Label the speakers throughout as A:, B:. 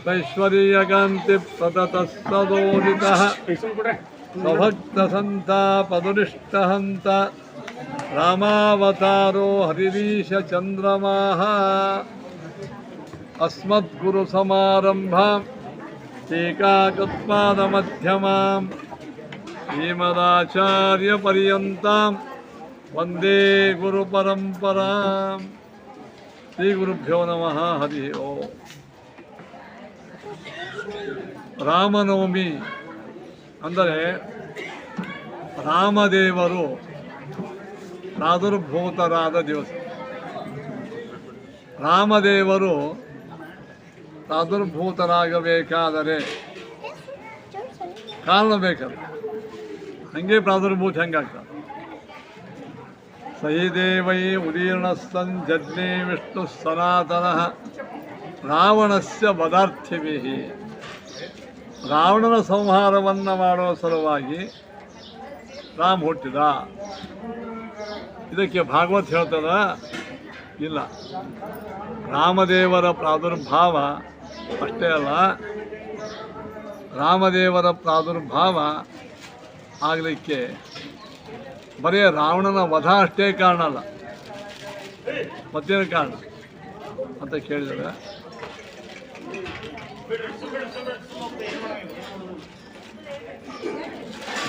A: ತೈಶ್ವರ್ಯಕಾಂತಿ ಪ್ರತತಸ್ತದೋದಿತಃ ಸ್ವಭಕ್ತಸಂತಾಪದುರಿಷ್ಟಹಂತ ರಾಮಾವತಾರೋ ಹರಿರೀಶ ಚಂದ್ರಮಾಃ ಅಸ್ಮದ್ಗುರುಸಮಾರಂಭಾಂ ಟೀಕಾಕೃತ್ಪಾದಮಧ್ಯಮಾಂ ಶ್ರೀಮದಾಚಾರ್ಯಪರ್ಯಂತಾಂ ವಂದೇ ಗುರುಪರಂಪರಾಂ. ಶ್ರೀ ಗುರುಭ್ಯೋ ನಮಃ. ಹರಿ ಓಂ. ರಾಮನವಮಿ ಅಂದರೆ ರಾಮದೇವರು ಪ್ರಾದುರ್ಭೂತರಾದ ದಿವಸ. ರಾಮದೇವರು ಪ್ರಾದುರ್ಭೂತರಾಗಬೇಕಾದರೆ ಕಾರಣ ಬೇಕಲ್ಲ, ಹಂಗೆ ಪ್ರಾದುರ್ಭೂತ ಹೆಂಗಾಗ್ತದೆ. ಸಹಿ ದೇವೈ ಉದೀರ್ಣಸ್ತನ್ ಜಜ್ಞೆ ವಿಷ್ಣು ಸನಾತನಃ ರಾವಣಸ್ಯ ವಧಾರ್ಥಿಭಿಃ. ರಾವಣನ ಸಂಹಾರವನ್ನು ಮಾಡುವ ಸಲುವಾಗಿ ರಾಮ ಹುಟ್ಟಿದ. ಇದಕ್ಕೆ ಭಾಗವತ್ ಹೇಳ್ತದ ಇಲ್ಲ. ರಾಮದೇವರ ಪ್ರಾದುರ್ಭಾವ ಅಷ್ಟೇ ಅಲ್ಲ, ರಾಮದೇವರ ಪ್ರಾದುರ್ಭಾವ ಆಗಲಿಕ್ಕೆ ಬರೀ ರಾವಣನ ವಧ ಅಷ್ಟೇ ಕಾರಣ ಅಲ್ಲ, ಮತ್ತೇನು ಕಾರಣ ಅಂತ ಕೇಳಿದರೆ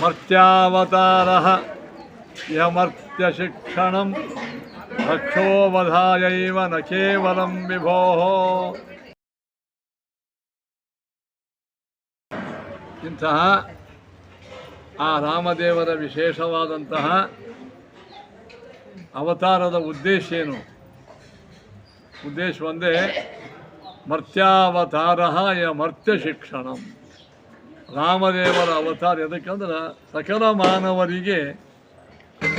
A: ಮರ್ತ್ಯಾವತಾರಃ ಇಹ ಮರ್ತ್ಯ ಶಿಕ್ಷಣಂ ರಕ್ಷೋವಧಾಯೈವ ನ ಕೇವಲಂ ವಿಭೋಃ. ಇಂತಹ ಆ ರಾಮದೇವರ ವಿಶೇಷವಾದಂತಹ ಅವತಾರದ ಉದ್ದೇಶ ಏನು? ಉದ್ದೇಶ ಒಂದೇ, ಮರ್ತ್ಯಾವತಾರ ಯ ಮರ್ತ್ಯ ಶಿಕ್ಷಣಂ. ರಾಮದೇವರ ಅವತಾರ ಎದಕ್ಕಂದ್ರೆ ಸಕಲ ಮಾನವರಿಗೆ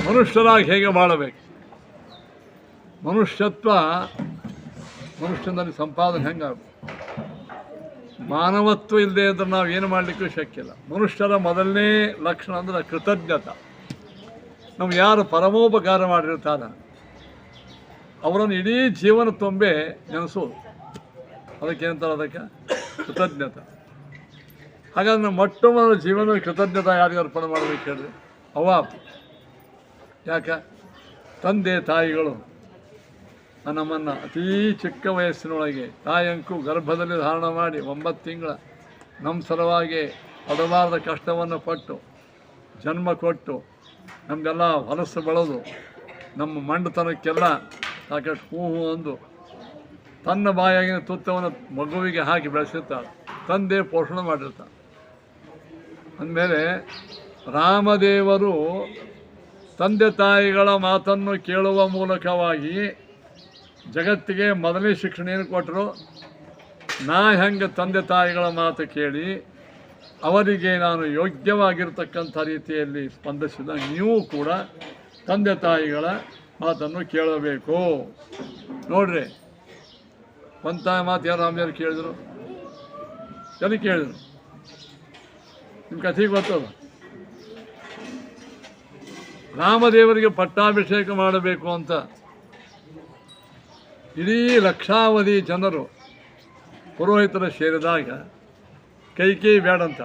A: ಮನುಷ್ಯರಾಗಿ ಹೇಗೆ ಬಾಳಬೇಕು, ಮನುಷ್ಯತ್ವ ಮನುಷ್ಯನಲ್ಲಿ ಸಂಪಾದನೆ ಹೆಂಗಾಗಬೇಕು, ಮಾನವತ್ವ ಇಲ್ಲದೆ ಇದ್ರೆ ನಾವು ಏನು ಮಾಡಲಿಕ್ಕೂ ಶಕ್ಯ ಇಲ್ಲ. ಮನುಷ್ಯರ ಮೊದಲನೇ ಲಕ್ಷಣ ಅಂದ್ರೆ ಕೃತಜ್ಞತೆ. ನಮ್ಗೆ ಯಾರು ಪರಮೋಪಕಾರ ಮಾಡಿರ್ತಾರೆ ಅವರನ್ನು ಇಡೀ ಜೀವನ ತುಂಬೆ ನೆನೆಸೋದು, ಅದಕ್ಕೇನಂತಾರೆ, ಅದಕ್ಕೆ ಕೃತಜ್ಞತೆ. ಹಾಗಾದ್ರೆ ನಾವು ಮೊಟ್ಟ ಮೊದಲ ಜೀವನದ ಕೃತಜ್ಞತೆ ಯಾರಿಗೆ ಅರ್ಪಣೆ ಮಾಡಬೇಕು ಹೇಳಿದ್ರೆ ಅವ್ವ. ಯಾಕೆ? ತಂದೆ ತಾಯಿಗಳು ನಮ್ಮನ್ನು ಅತೀ ಚಿಕ್ಕ ವಯಸ್ಸಿನೊಳಗೆ ತಾಯಂಕು ಗರ್ಭದಲ್ಲಿ ಧಾರಣ ಮಾಡಿ 9 ತಿಂಗಳ ನಮ್ಮ ಸಲುವಾಗಿ ಪಡಬಾರದ ಕಷ್ಟವನ್ನು ಪಟ್ಟು ಜನ್ಮ ಕೊಟ್ಟು ನಮಗೆಲ್ಲ ಹೊಲಸು ಬೆಳೆದು ನಮ್ಮ ಮಂಡತನಕ್ಕೆಲ್ಲ ಸಾಕಷ್ಟು ಹೂ ಅಂದು ತನ್ನ ಬಾಯಾಗಿನ ತುತ್ತವನ್ನು ಮಗುವಿಗೆ ಹಾಕಿ ಬೆಳೆಸಿರ್ತಾಳೆ. ತಂದೆ ಪೋಷಣೆ ಮಾಡಿರ್ತಾಳೆ. ಅಂದಮೇಲೆ ರಾಮದೇವರು ತಂದೆ ತಾಯಿಗಳ ಮಾತನ್ನು ಕೇಳುವ ಮೂಲಕವಾಗಿ ಜಗತ್ತಿಗೆ ಮೊದಲನೇ ಶಿಕ್ಷಣ ಏನು ಕೊಟ್ಟರು? ನಾ ಹೆಂಗೆ ತಂದೆ ತಾಯಿಗಳ ಮಾತು ಕೇಳಿ ಅವರಿಗೆ ನಾನು ಯೋಗ್ಯವಾಗಿರ್ತಕ್ಕಂಥ ರೀತಿಯಲ್ಲಿ ಸ್ಪಂದಿಸಿದ, ನೀವು ಕೂಡ ತಂದೆ ತಾಯಿಗಳ ಮಾತನ್ನು ಕೇಳಬೇಕು. ನೋಡ್ರಿ, ಒಂದು ಮಾತು ಯಾರು ರಾಮದೇವರು ಕೇಳಿದರು? ಎಲ್ಲಿ ಕೇಳಿದರು? ನಿಮ್ಮ ಕಥೆಗೆ ಗೊತ್ತದ. ರಾಮದೇವರಿಗೆ ಪಟ್ಟಾಭಿಷೇಕ ಮಾಡಬೇಕು ಅಂತ ಇಡೀ ಲಕ್ಷಾವಧಿ ಜನರು ಪುರೋಹಿತರ ಸೇರಿದಾಗ ಕೈಕೇಯಿ ಬೇಡಂತ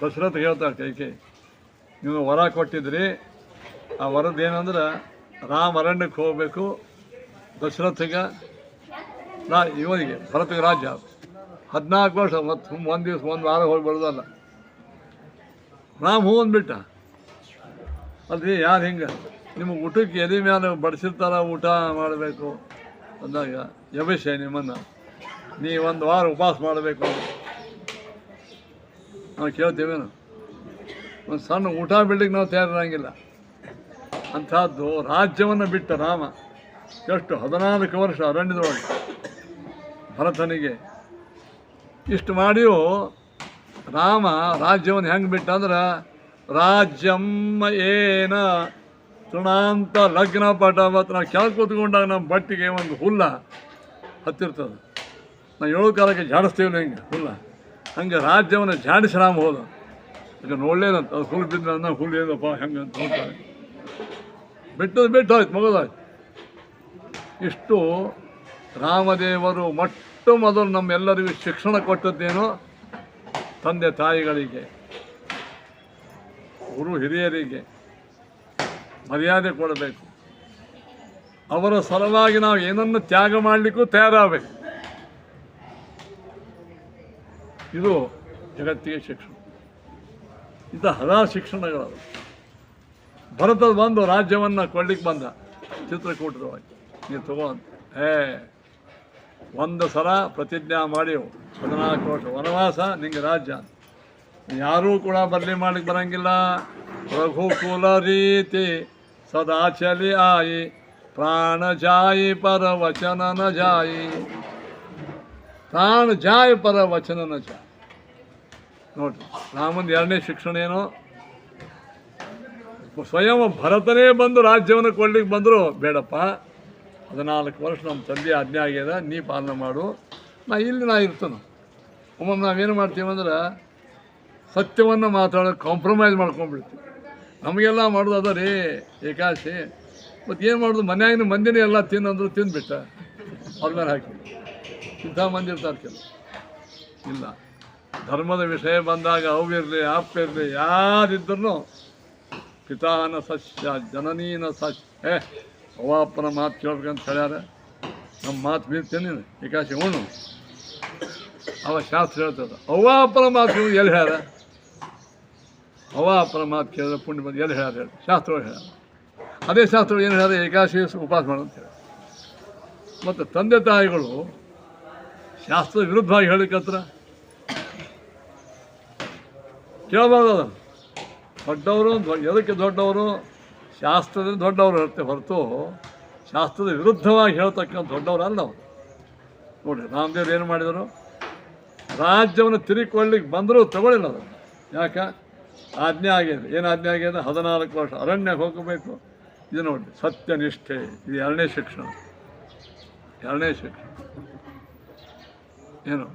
A: ದಶರಥ ಹೇಳ್ತಾರೆ. ಕೈಕೇಯಿ, ನೀವು ವರ ಕೊಟ್ಟಿದ್ರಿ, ಆ ವರದ್ದೇನಂದ್ರೆ ರಾಮ ಅರಣ್ಯಕ್ಕೆ ಹೋಗಬೇಕು, ದಶರಥಗೆ ಇವರಿಗೆ ಭರತಗೆ ರಾಜ್ಯ 14 ವರ್ಷ, ಮತ್ತು ಒಂದು ದಿವಸ ಒಂದು ವಾರ ಹೋಗಿ ಬರೋದಲ್ಲ. ರಾಮ ಹೂ ಅಂದ್ಬಿಟ್ಟ. ಅಲ್ರಿ, ಯಾರು ಹಿಂಗೆ ನಿಮಗೆ ಊಟಕ್ಕೆ ಎದೆ ಮೇಲೆ ಬಡಿಸಿರ್ತಾರ, ಊಟ ಮಾಡಬೇಕು ಅಂದಾಗ ಯಭೇಶೆ ನಿಮ್ಮನ್ನು ನೀ 1 ವಾರ ಉಪವಾಸ ಮಾಡಬೇಕು ಅಂತ ನಾವು ಕೇಳ್ತೇವೇನು? ಒಂದು ಸಣ್ಣ ಊಟ ಬಿಡ್ಲಿಕ್ಕೆ ನಾವು ತಯಾರಿರಂಗಿಲ್ಲ. ಅಂಥದ್ದು ರಾಜ್ಯವನ್ನು ಬಿಟ್ಟ ರಾಮ ಎಷ್ಟು 14 ವರ್ಷ ಅರಣ್ಯದೊಳಗೆ ಭರತನಿಗೆ ಇಷ್ಟು ಮಾಡಿಯೂ ರಾಮ ರಾಜ್ಯವನ್ನು ಹೆಂಗೆ ಬಿಟ್ಟ ಅಂದ್ರೆ, ರಾಜ್ಯಮ್ಮ ಏನ ತೃಣಾಂತ ಲಗ್ನ ಪಟವತ್. ನಾವು ಕೆಳಗೆ ಕೂತ್ಕೊಂಡಾಗ ನಮ್ಮ ಬಟ್ಟಿಗೆ ಒಂದು ಹುಲ್ಲ ಹತ್ತಿರ್ತದೆ, ನಾವು 7 ಕಾಲಕ್ಕೆ ಜಾಡಿಸ್ತೀವಿ ಹಿಂಗೆ ಹುಲ್ಲ, ಹಂಗೆ ರಾಜ್ಯವನ್ನು ಜಾಡಿಸಿ ರಾಮ ಹೋದ. ಈಗ ನೋಡಲೇನಂತ ಅದು ಹುಲ್ಲು ಬಿದ್ದ ನನ್ನ ಹುಲ್ಲು ಏನಪ್ಪ ಹೆಂಗೆ ಅಂತ ನೋಡ್ತಾರೆ. ಬಿಟ್ಟು ಹೋಯ್ತು, ಮುಗಿದೋಯ್ತು. ಇಷ್ಟು ರಾಮದೇವರು ಮೊಟ್ಟ ಮೊಟ್ಟ ಮೊದಲು ನಮ್ಮೆಲ್ಲರಿಗೂ ಶಿಕ್ಷಣ ಕೊಟ್ಟದ್ದೇನು ತಂದೆ ತಾಯಿಗಳಿಗೆ, ಗುರು ಹಿರಿಯರಿಗೆ ಮರ್ಯಾದೆ ಕೊಡಬೇಕು. ಅವರ ಸಲುವಾಗಿ ನಾವು ಏನನ್ನು ತ್ಯಾಗ ಮಾಡಲಿಕ್ಕೂ ತಯಾರಾಗಬೇಕು. ಇದು ಜಗತ್ತಿಗೆ ಶಿಕ್ಷಣ. ಇದು ಹಲವು ಶಿಕ್ಷಣಗಳು. ಭರತ ಬಂದು ರಾಜ್ಯವನ್ನು ಕೊಳ್ಳಿಕ್ಕೆ ಬಂದ ಚಿತ್ರಕೂಟದೊಳಗೆ. ನೀವು ತಗೊಂಡು ಒಂದು ಸಲ ಪ್ರತಿಜ್ಞಾ ಮಾಡಿ 14 ವರ್ಷ ವನವಾಸ, ನಿಂಗೆ ರಾಜ್ಯ. ಯಾರೂ ಕೂಡ ಬದಲಿ ಮಾಡ್ಲಿಕ್ಕೆ ಬರಂಗಿಲ್ಲ. ರಘುಕುಲ ರೀತಿ ಸದಾ ಚಲಿ ಆಯಿ, ಪ್ರಾಣ ಜಾಯಿ ಪರ ವಚನ ನ ಜಾಯಿ, ಪ್ರಾಣ ಜಾಯಿ ಪರ ವಚನ ನ ಜಾಯಿ. ನೋಡ್ರಿ, ರಾಮನ ಎರಡನೇ ಶಿಕ್ಷಣ ಏನು? ಸ್ವಯಂ ಭರತನೇ ಬಂದು ರಾಜ್ಯವನ್ನು ಕೊಳ್ಳಿಕ್ಕೆ ಬಂದರು, ಬೇಡಪ್ಪ 14 ವರ್ಷ ನಮ್ಮ ತಂದೆ ಆಜ್ಞೆ ಆಗ್ಯದ, ನೀ ಪಾಲನೆ ಮಾಡು, ನಾ ಇರ್ತಾನೆ. ಒಮ್ಮೊಮ್ಮೆ ನಾವೇನು ಮಾಡ್ತೀವಿ ಅಂದ್ರೆ ಸತ್ಯವನ್ನು ಮಾತಾಡೋದು ಕಾಂಪ್ರಮೈಸ್ ಮಾಡ್ಕೊಂಡ್ಬಿಡ್ತೀವಿ. ನಮಗೆಲ್ಲ ಮಾಡೋದು ಅದ ರೀ ಏಕಾಶಿ. ಮತ್ತು ಏನು ಮಾಡೋದು, ಮನ್ಯಾಗಿನ ಮಂದಿನೇ ಎಲ್ಲ ತಿನ್ನಂದ್ರು ತಿಂದುಬಿಟ್ಟ ಅವ್ರ ಮೇಲೆ ಹಾಕಿ. ಇಂಥ ಮಂದಿ ಇರ್ತಾರೆ ಕೆಲವು. ಇಲ್ಲ, ಧರ್ಮದ ವಿಷಯ ಬಂದಾಗ ಅವಿರಲಿ ಅಪ್ಪಿರಲಿ ಯಾರಿದ್ರೂ ಪಿತಾನ ಸಸ್ಯ ಜನನೀನ ಸಸ್ಯ ಅವ್ವ ಅಪ್ಪನ ಮಾತು ಕೇಳ್ಬೇಕಂತ ಹೇಳ್ಯಾರ. ನಮ್ಮ ಮಾತು ಬೀಳ್ತೇನೆ ಏಕಾಶಿ ಉಣ್ಣು. ಅವ ಶಾಸ್ತ್ರ ಹೇಳ್ತದ ಅವ್ವ ಅಪ್ಪನ ಮಾತು ಎಲ್ಲಿ ಹೇಳ್ಯಾರ? ಅವ್ವ ಅಪ್ಪನ ಮಾತು ಕೇಳಿದ್ರೆ ಪುಣ್ಯ ಬಂದು ಎಲ್ಲಿ ಹೇಳ್ಯಾರ ಹೇಳಿ? ಶಾಸ್ತ್ರ ಹೇಳ್ಯಾರ. ಅದೇ ಶಾಸ್ತ್ರ ಏನು ಹೇಳ್ಯಾರ? ಏಕಾಶಿ ಉಪವಾಸ ಮಾಡಂತ ಹೇಳಿ. ಮತ್ತು ತಂದೆ ತಾಯಿಗಳು ಶಾಸ್ತ್ರದ ವಿರುದ್ಧವಾಗಿ ಹೇಳಿಕತ್ರ ಕೇಳಬಾರ್ದು. ಅದನ್ನು ದೊಡ್ಡವರು ಎದಕ್ಕೆ ದೊಡ್ಡವರು? ಶಾಸ್ತ್ರದಲ್ಲಿ ದೊಡ್ಡವರು ಇರುತ್ತೆ ಹೊರತು ಶಾಸ್ತ್ರದ ವಿರುದ್ಧವಾಗಿ ಹೇಳ್ತಕ್ಕಂಥ ದೊಡ್ಡವರಲ್ಲ ಅವರು. ನೋಡಿರಿ, ರಾಮದೇವ್ರು ಏನು ಮಾಡಿದರು? ರಾಜ್ಯವನ್ನು ತಿರುಗಿಕೊಳ್ಳಿಕ್ಕೆ ಬಂದರೂ ತಗೊಳ್ಳಿಲ್ಲ ಅದನ್ನು. ಯಾಕೆ? ಆಜ್ಞೆ ಆಗಿದೆ. ಏನು ಆಜ್ಞೆ ಆಗಿದೆ? 14 ವರ್ಷ ಅರಣ್ಯಕ್ಕೆ ಹೋಗಬೇಕು. ಇದು ನೋಡಿ, ಸತ್ಯನಿಷ್ಠೆ. ಇದು ಎರಡನೇ ಶಿಕ್ಷಣ. ಏನು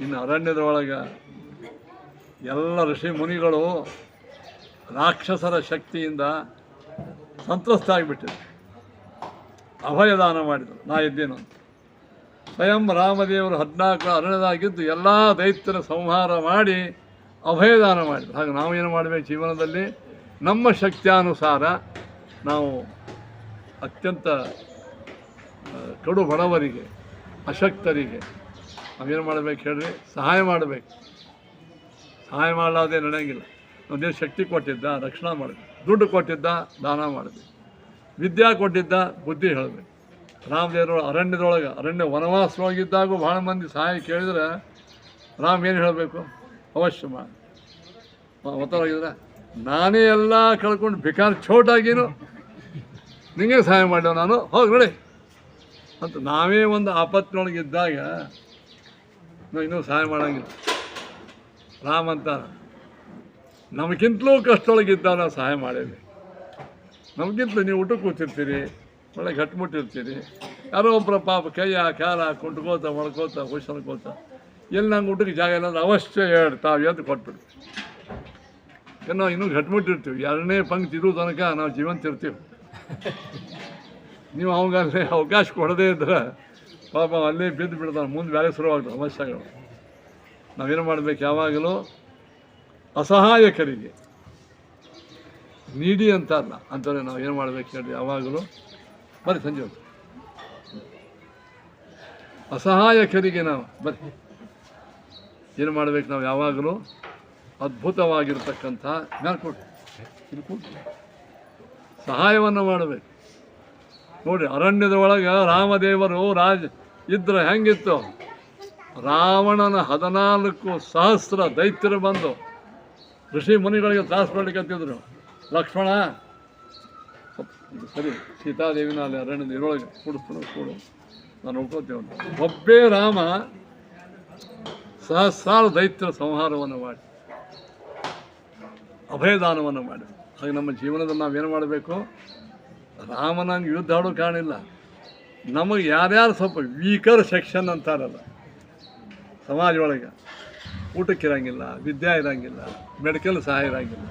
A: ಇನ್ನು ಅರಣ್ಯದೊಳಗೆ ಎಲ್ಲ ಋಷಿ ಮುನಿಗಳು ರಾಕ್ಷಸರ ಶಕ್ತಿಯಿಂದ ಸಂತ್ರಸ್ತ ಆಗಿಬಿಟ್ಟಿದ್ರು. ಅಭಯದಾನ ಮಾಡಿದರು, ನಾ ಇದ್ದೇನು ಅಂತ. ಸ್ವಯಂ ರಾಮದೇವರು 14 ಅರಣ್ಯದಾಗಿದ್ದು ಎಲ್ಲ ದೈತ್ಯರ ಸಂಹಾರ ಮಾಡಿ ಅಭಯದಾನ ಮಾಡಿದರು. ಹಾಗೆ ನಾವೇನು ಮಾಡಬೇಕು ಜೀವನದಲ್ಲಿ? ನಮ್ಮ ಶಕ್ತಿಯಾನುಸಾರ ನಾವು ಅತ್ಯಂತ ಕಡು ಬಡವರಿಗೆ, ಅಶಕ್ತರಿಗೆ ನಾವೇನು ಮಾಡಬೇಕು ಹೇಳ್ರಿ? ಸಹಾಯ ಮಾಡಬೇಕು. ಸಹಾಯ ಮಾಡಲಾರ್ದೆ ನಡೆಯಂಗಿಲ್ಲ. ನಮ್ಮ ದೇಶ ಶಕ್ತಿ ಕೊಟ್ಟಿದ್ದ, ರಕ್ಷಣೆ ಮಾಡಬೇಕು. ದುಡ್ಡು ಕೊಟ್ಟಿದ್ದ, ದಾನ ಮಾಡಬೇಕು. ವಿದ್ಯಾ ಕೊಟ್ಟಿದ್ದ, ಬುದ್ಧಿ ಹೇಳಬೇಕು. ರಾಮದೇವರು ಅರಣ್ಯ ವನವಾಸವಾಗಿದ್ದಾಗೂ ಭಾಳ ಮಂದಿ ಸಹಾಯ ಕೇಳಿದ್ರೆ ರಾಮ್ ಏನು ಹೇಳಬೇಕು? ಅವಶ್ಯ ಮಾಡಿ. ಒತ್ತಡವಾಗಿದ್ರೆ ನಾನೇ ಎಲ್ಲ ಕಳ್ಕೊಂಡು ಭಿಕಾರಿ ಛೋಟಾಗಿನು ನಿಂಗೆ ಸಹಾಯ ಮಾಡ್ಯವ ನಾನು, ಹೋಗಿ ನೋಡಿ ಅಂತ. ನಾವೇ ಒಂದು ಆಪತ್ತಿನೊಳಗಿದ್ದಾಗ ನಾವು ಇನ್ನೂ ಸಹಾಯ ಮಾಡೋಂಗಿಲ್ಲ. ರಾಮ ಅಂತ ನಮಗಿಂತಲೂ ಕಷ್ಟೊಳಗಿದ್ದಾಗ ನಾವು ಸಹಾಯ ಮಾಡೇವಿ. ನಮಗಿಂತಲೂ ನೀವು ಊಟಕ್ಕೆ ಕೂತಿರ್ತೀರಿ, ಒಳ್ಳೆ ಗಟ್ಟಿಮುಟ್ಟಿರ್ತೀರಿ. ಯಾರೋ ಒಬ್ಬರ ಪಾಪ ಕೈಯ ಕಾಲ ಕುಂಟ್ಕೋತ ಮಾಡ್ಕೋತ ಹುಷಾರ್ಕೋತ ಎಲ್ಲಿ ನಂಗೆ ಊಟಕ್ಕೆ ಜಾಗ ಇಲ್ಲ ಅಂದ್ರೆ ಅವಶ್ಯ ಹೇಳಿ ತಾವು ಎದ್ದು ಕೊಟ್ಬಿಡ್ತೀವಿ. ನಾವು ಇನ್ನೂ ಗಟ್ಟಿಮುಟ್ಟಿರ್ತೀವಿ. ಎರಡನೇ ಪಂಕ್ತಿ ಇರೋ ತನಕ ನಾವು ಜೀವಂತ ಇರ್ತೀವಿ. ನೀವು ಅವಾಗಲ್ಲೇ ಅವಕಾಶ ಕೊಡದೇ ಇದ್ರೆ ಪಾಪ ಅಲ್ಲೇ ಬಿದ್ದು ಬಿಡ್ತಾನೆ. ಮುಂದೆ ಬೇರೆ ಶುರುವಾಗ್ತವೆ ಸಮಸ್ಯೆಗಳು. ನಾವೇನು ಮಾಡಬೇಕು? ಯಾವಾಗಲೂ ಅಸಹಾಯಕರಿಗೆ, ನೀಡಿ ಅಂತಾರಲ್ಲ ಅಂಥವ್ರೆ ನಾವು ಏನು ಮಾಡಬೇಕು ಹೇಳಿ? ಯಾವಾಗಲೂ ಬರ್ರಿ ಸಂಜೆ ಹೊತ್ತು ಅಸಹಾಯಕರಿಗೆ ನಾವು ಬರ್ರಿ ಏನು ಮಾಡಬೇಕು? ನಾವು ಯಾವಾಗಲೂ ಅದ್ಭುತವಾಗಿರ್ತಕ್ಕಂಥ ಸಹಾಯವನ್ನು ಮಾಡಬೇಕು. ನೋಡಿ, ಅರಣ್ಯದ ಒಳಗೆ ರಾಮದೇವರು ಇದ್ರೆ ಹೆಂಗಿತ್ತು? ರಾವಣನ 14,000 ದೈತ್ಯರು ಬಂದು ಋಷಿ ಮುನಿಗಳಿಗೆ ತ್ರಾಸು ಮಾಡ್ಲಿಕ್ಕಂತಿದ್ರು. ಲಕ್ಷ್ಮಣ ಸರಿ, ಸೀತಾದೇವಿನ ಅಲ್ಲಿ ಅರಣ್ಯದ ಇರೊಳಗೆ ಕೂಡು ನಾನು ನೋಡ್ಕೋತೇವೆ. ಒಬ್ಬೇ ರಾಮ 1,000 ದೈತ್ಯರ ಸಂಹಾರವನ್ನು ಮಾಡಿ ಅಭಯದಾನವನ್ನು ಮಾಡಿ. ಹಾಗೆ ನಮ್ಮ ಜೀವನದಲ್ಲಿ ನಾವೇನು ಮಾಡಬೇಕು? ರಾಮನಂಗೆ ಯುದ್ಧ ಆಡೋ ಕಾರಣ ಇಲ್ಲ. ನಮಗೆ ಯಾರ್ಯಾರು ಸ್ವಲ್ಪ ವೀಕರ್ ಸೆಕ್ಷನ್ ಅಂತಾರಲ್ಲ ಸಮಾಜ ಒಳಗೆ, ಊಟಕ್ಕೆ ಇರೋಂಗಿಲ್ಲ, ವಿದ್ಯೆ ಇರೋಂಗಿಲ್ಲ, ಮೆಡಿಕಲ್ ಸಹಾಯ ಇರೋಂಗಿಲ್ಲ,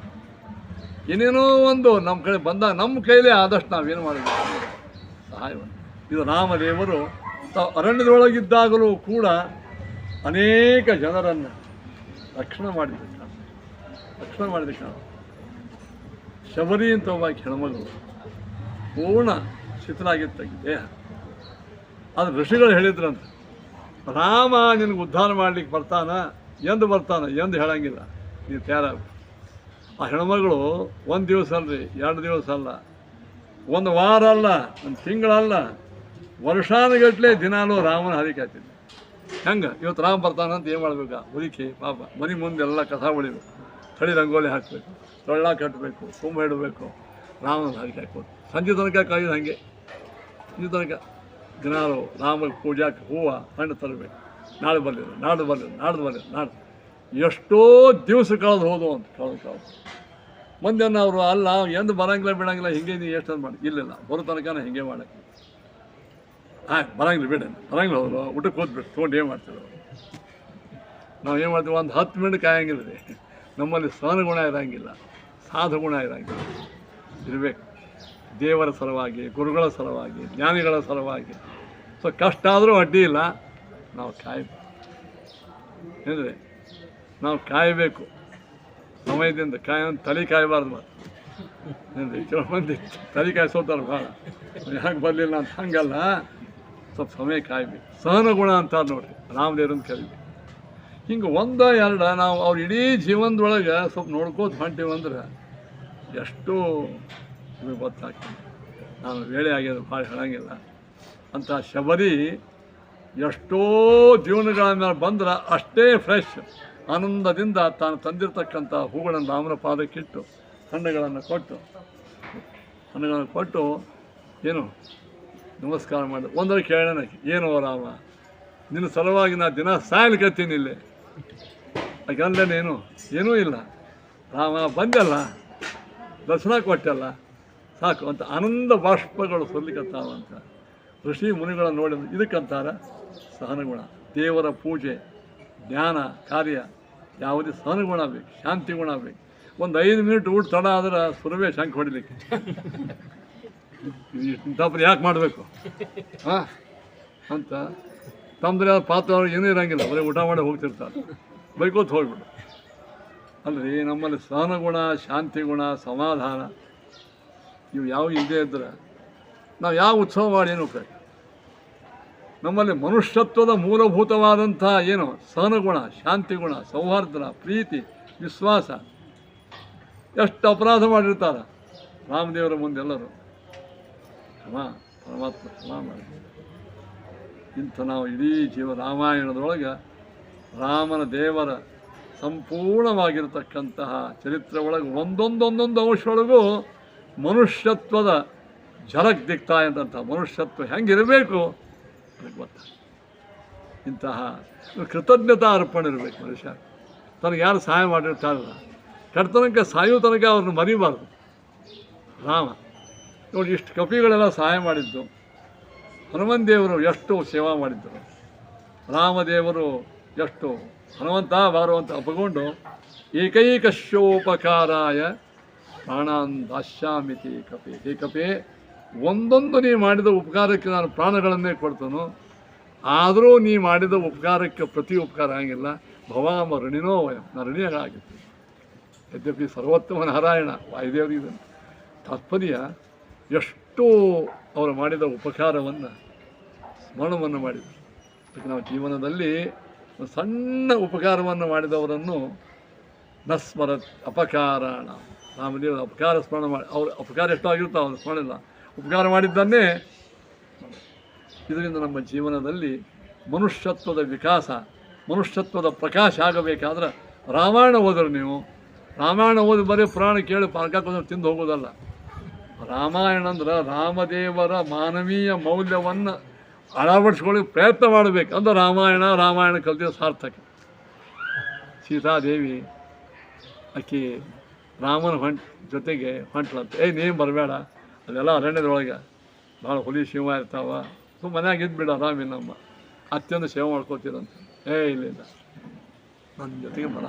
A: ಏನೇನೋ ಒಂದು ನಮ್ಮ ಕಡೆ ಬಂದಾಗ ನಮ್ಮ ಕೈಲೇ ಆದಷ್ಟು ನಾವೇನು ಮಾಡಬೇಕು? ಸಹಾಯವನ್ನು. ಇದು ರಾಮದೇವರು ಅರಣ್ಯದೊಳಗಿದ್ದಾಗಲೂ ಕೂಡ ಅನೇಕ ಜನರನ್ನು ರಕ್ಷಣೆ ಮಾಡಿದ ಕಾರಣ ಶಬರಿ ಅಂತ ಒಬ್ಬ ಹೆಣ್ಮಗಳು ಪೂರ್ಣ ಶಿಥಿಲಾಗಿತ್ತ ದೇಹ. ಅದು ಋಷಿಗಳು ಹೇಳಿದ್ರಂತ, ರಾಮ ನಿನಗೆ ಉದ್ಧಾರ ಮಾಡ್ಲಿಕ್ಕೆ ಬರ್ತಾನ ಎಂದು ಹೇಳಂಗಿಲ್ಲ, ನೀವು ತಯಾರಾಗ. ಆ ಹೆಣ್ಮಗಳು ಒಂದು ದಿವಸ ಅಲ್ರಿ, 2 ದಿವಸ ಅಲ್ಲ, 1 ವಾರ ಅಲ್ಲ, 1 ತಿಂಗಳಲ್ಲ, ವರ್ಷಾನುಗಟ್ಟಲೆ ದಿನಾಲೂ ರಾಮನ ಹರಿಕಾಯ್ತಿದ್ದೆ. ಹೆಂಗೆ ಇವತ್ತು ರಾಮ ಬರ್ತಾನಂತ ಏನು ಮಾಡ್ಬೇಕಾ? ಮುದುಕಿ ಪಾಪ ಮನೆ ಮುಂದೆಲ್ಲ ಕಸ ಹೊಡಿಬೇಕು, ತಳಿ ರಂಗೋಲಿ ಹಾಕಬೇಕು, ತೊಳ್ಳ ಕಟ್ಟಬೇಕು, ಕುಂಭ ಇಡಬೇಕು, ರಾಮನ ಹರಿಕೆ ಹಾಕ್ಬೋದು. ಸಂಜೆ ತನಕ ಕಾಯ್ದು ಹಾಗೆ, ಸಂಜೆ ತನಕ ದಿನಾಲು ರಾಮ ಪೂಜಾಕ್ಕೆ ಹೂವು ಹಣ್ಣು ತರಬೇಕು. ನಾಳೆ ಬರಲಿಲ್ಲ, ನಾಡ್ದು ಎಷ್ಟೋ ದಿವಸ ಕಳೆದು ಹೋದವು ಅಂತ ಕಳೆದು ಮಂದಿನ ಅವರು ಅಲ್ಲ ಎಂದು ಬರಂಗಿಲ್ಲ ಬಿಡಂಗಿಲ್ಲ, ಹಿಂಗೆ ನೀವು ಎಷ್ಟು ಮಾಡಿ ಇಲ್ಲಿಲ್ಲ ಬರೋ ತನಕ ಹಿಂಗೆ ಮಾಡಕ್ಕೆ ಬರಂಗಿಲ್ಲ ಅವರು ಊಟಕ್ಕೆ ಹೋದ್ಬಿಟ್ಟು ತೊಗೊಂಡು ಏನು ಮಾಡ್ತೀವಿ ನಾವು ಏನು ಮಾಡ್ತೀವಿ? ಒಂದು 10 ಮಿನಿಟ್ ಕಾಯಂಗಿಲ್ಲ ರೀ. ನಮ್ಮಲ್ಲಿ ಸಹನ ಗುಣ ಇರೋಂಗಿಲ್ಲ, ಸಾಧು ಗುಣ ಇರೋಂಗಿಲ್ಲ. ಇರಬೇಕು ದೇವರ ಸಲುವಾಗಿ, ಗುರುಗಳ ಸಲುವಾಗಿ, ಜ್ಞಾನಿಗಳ ಸಲುವಾಗಿ. ಸೊ ಕಷ್ಟ ಆದರೂ ಅಡ್ಡಿ ಇಲ್ಲ, ನಾವು ಕಾಯಬೇಕು. ಏನ್ರಿ, ನಾವು ಕಾಯಬೇಕು ಸಮಯದಿಂದ. ತಲೆ ಕಾಯಬಾರ್ದು ಮಾತು. ಏನ್ರಿ, ಕೆಲವು ಮಂದಿ ತಲೆ ಕಾಯಿಸೋತಾರೆ ಭಾಳ, ಯಾಕೆ ಬರಲಿಲ್ಲ ಅಂತ. ಹಂಗಲ್ಲ, ಸ್ವಲ್ಪ ಸಮಯ ಕಾಯಬೇಕು. ಸಹನ ಗುಣ ಅಂತಾರೆ ನೋಡ್ರಿ, ರಾಮದೇವ್ರನ್ನ ಕರಿಬೇಕು. ಹಿಂಗೆ 1 2 ನಾವು ಅವ್ರ ಇಡೀ ಜೀವನದೊಳಗೆ ಸ್ವಲ್ಪ ನೋಡ್ಕೋತ ಹೊಂಟೀವಂದ್ರೆ ಎಷ್ಟು ಇದು ಗೊತ್ತಾಗ್ತದೆ. ನಾನು ವೇಳೆ ಆಗ್ಯದ ಭಾಳ ಹೇಳಂಗಿಲ್ಲ. ಅಂತ ಶಬರಿ ಎಷ್ಟೋ ಜೀವನಗಳ ಮೇಲೆ ಬಂದ್ರೆ ಅಷ್ಟೇ ಫ್ರೆಶ್ ಆನಂದದಿಂದ ತಾನು ತಂದಿರತಕ್ಕಂಥ ಹೂಗಳನ್ನು ರಾಮನ ಪಾದಕ್ಕಿಟ್ಟು ಹಣ್ಣುಗಳನ್ನು ಕೊಟ್ಟು ಏನು ನಮಸ್ಕಾರ ಮಾಡಿ ಒಂದರ ಕೇಳೋಣ, ಏನೋ ರಾಮ ನಿನ್ನ ಸಲುವಾಗಿ ನಾ ದಿನ ಸಾಯಲಿಕತ್ತೀನಿ ಇಲ್ಲಿ, ಯಾಕಂದ್ರೇನೇನು ಏನೂ ಇಲ್ಲ, ರಾಮ ಬಂದಲ್ಲ, ದರ್ಶನ ಕೊಟ್ಟಲ್ಲ, ಸಾಕು ಅಂತ ಆನಂದ ಬಾಷ್ಪಗಳು ಸುರ್ಲಿಕ್ಕತ್ತಾವಂತ ಋಷಿ ಮುನಿಗಳನ್ನು ನೋಡಿ. ಇದಕ್ಕಂತಾರೆ ಸಹನಗುಣ. ದೇವರ ಪೂಜೆ, ಜ್ಞಾನ ಕಾರ್ಯ ಯಾವುದೇ ಸಹನಗುಣ ಬೇಕು, ಶಾಂತಿ ಗುಣ ಬೇಕು. ಒಂದು 5 ಮಿನಿಟ್ ಊಟ ತಡ ಆದ್ರೆ ಸುರವೇ ಶಂಕ ಹೊಡಿಲಿಕ್ಕೆ ಇಂಥಪ್ಪ ಯಾಕೆ ಮಾಡಬೇಕು ಅಂತ ತಮ್ಮದ್ರೆ ಪಾತ್ರ ಅವ್ರಿಗೆ ಏನೂ ಇರೋಂಗಿಲ್ಲ, ಬರೀ ಊಟ ಮಾಡಿ ಹೋಗ್ತಿರ್ತಾರೆ, ಬೈಕೋತ ಹೋಗ್ಬಿಡು. ಅಲ್ರಿ, ನಮ್ಮಲ್ಲಿ ಸಹನ ಗುಣ, ಶಾಂತಿ ಗುಣ, ಸಮಾಧಾನ ಇವು ಯಾವ ಇಲ್ಲದೆ ಇದ್ರೆ ನಾವು ಯಾವ ಉತ್ಸವ ಮಾಡಿ ಏನು ಉಪಯೋಗ? ನಮ್ಮಲ್ಲಿ ಮನುಷ್ಯತ್ವದ ಮೂಲಭೂತವಾದಂಥ ಏನು ಸಹನಗುಣ, ಶಾಂತಿಗುಣ, ಸೌಹಾರ್ದ, ಪ್ರೀತಿ, ವಿಶ್ವಾಸ ಎಷ್ಟು ಅಪರಾಧ ಮಾಡಿರ್ತಾರೆ ರಾಮದೇವರ ಮುಂದೆಲ್ಲರೂ. ಪರಮಾತ್ಮ ಕ್ಷಮಾ ಮಾಡಿ. ಇಂಥ ನಾವು ಇಡೀ ರಾಮಾಯಣದೊಳಗೆ ರಾಮನ ದೇವರ ಸಂಪೂರ್ಣವಾಗಿರತಕ್ಕಂತಹ ಚರಿತ್ರೆ ಒಳಗೆ ಒಂದೊಂದು ಅಂಶದೊಳಗೂ ಮನುಷ್ಯತ್ವದ ಝಲಕ್ ದಿಕ್ತಾ ಇದ್ದಂಥ ಮನುಷ್ಯತ್ವ ಹೆಂಗಿರಬೇಕು ಅದಕ್ಕೆ ಗೊತ್ತಾಗ. ಇಂತಹ ಕೃತಜ್ಞತಾ ಅರ್ಪಣೆ ಇರಬೇಕು ಮನುಷ್ಯ. ತನಗೆ ಯಾರು ಸಹಾಯ ಮಾಡಿರ್ತಾರಲ್ಲ, ಕರ್ತನಕ ಸಾಯೋ ತನಕ ಅವ್ರನ್ನ ಮರಿಬಾರ್ದು. ರಾಮ ನೋಡಿ, ಇಷ್ಟು ಕಪಿಗಳೆಲ್ಲ ಸಹಾಯ ಮಾಡಿದ್ದು, ಹನುಮನ್ ದೇವರು ಎಷ್ಟು ಸೇವಾ ಮಾಡಿದ್ದರು, ರಾಮದೇವರು ಎಷ್ಟು ಹನುಮಂತ ಬಾರು ಅಂತ ಅಪ್ಪಗೊಂಡು ಏಕೈಕಶ್ಯೋಪಕಾರಾಯ ಪ್ರಾಣಾನ್ ದಾಸ್ಯಾಮಿತಿ ಕಪಿ. ಹೇ ಕಪಿ, ಒಂದೊಂದು ನೀ ಮಾಡಿದ ಉಪಕಾರಕ್ಕೆ ನಾನು ಪ್ರಾಣಗಳನ್ನೇ ಕೊಡ್ತೇನೋ, ಆದರೂ ನೀ ಮಾಡಿದ ಉಪಕಾರಕ್ಕೆ ಪ್ರತಿ ಉಪಕಾರ ಆಗಿಲ್ಲ. ಭವಾಮ ಋಣಿನೋ ವಯಂ, ನಾನು ಋಣಿಯಾಗಿತ್ತು. ಯದ್ಯಪಿ ಸರ್ವೋತ್ತಮ ನಾರಾಯಣ ವಾಯುದೇವರಿಗೆ ತಾತ್ಪರ್ಯ ಎಷ್ಟು ಅವರು ಮಾಡಿದ ಉಪಕಾರವನ್ನು ಸ್ಮರಣವನ್ನು ಮಾಡಿದರು. ಅದಕ್ಕೆ ನಾವು ಜೀವನದಲ್ಲಿ ಒಂದು ಸಣ್ಣ ಉಪಕಾರವನ್ನು ಮಾಡಿದವರನ್ನು ನಸ್ಮರತ್ ಅಪಕಾರಾಣ, ರಾಮದೇವರ ಅಪಕಾರ ಸ್ಮರಣ ಮಾಡಿ, ಅವ್ರ ಅಪಕಾರ ಎಷ್ಟೋ ಆಗಿರ್ತಾವೆ, ಅವ್ರು ಸ್ಮರಣ ಇಲ್ಲ, ಉಪಕಾರ ಮಾಡಿದ್ದನ್ನೇ. ಇದರಿಂದ ನಮ್ಮ ಜೀವನದಲ್ಲಿ ಮನುಷ್ಯತ್ವದ ವಿಕಾಸ, ಮನುಷ್ಯತ್ವದ ಪ್ರಕಾಶ ಆಗಬೇಕಾದ್ರೆ ರಾಮಾಯಣ ಓದಿರಿ. ನೀವು ರಾಮಾಯಣ ಓದಿ ಬರೀ ಪುರಾಣ ಕೇಳಿ ಪಾರ್ಕಾಕೋದ್ರೆ ತಿಂದು ಹೋಗೋದಲ್ಲ. ರಾಮಾಯಣ ಅಂದ್ರೆ ರಾಮದೇವರ ಮಾನವೀಯ ಮೌಲ್ಯವನ್ನು ಅಳವಡಿಸ್ಕೊಳ್ಳಿಕ್ಕೆ ಪ್ರಯತ್ನ ಮಾಡಬೇಕು. ಅಂದ್ರೆ ರಾಮಾಯಣ ಕಲಿತಿರೋ ಸಾರ್ಥಕ. ಸೀತಾದೇವಿ ಆಕೆ ರಾಮನ ಜೊತೆಗೆ ಹೊಂಟ್ಲಂತ. ನೀನು ಬರಬೇಡ, ಅಲ್ಲೆಲ್ಲ ಅರಣ್ಯದೊಳಗೆ ಭಾಳ ಹುಲಿ ಶಿವ ಇರ್ತಾವ, ಸೊ ಮನ್ಯಾಗ ಇದ್ಬಿಡ ಆರಾಮಿಲ್ಲಮ್ಮ, ಅತ್ಯಂತ ಸೇವೆ ಮಾಡ್ಕೋತೀರಂತ. ಇಲ್ಲ, ನನ್ನ ಜೊತೆಗೆ ಬರ.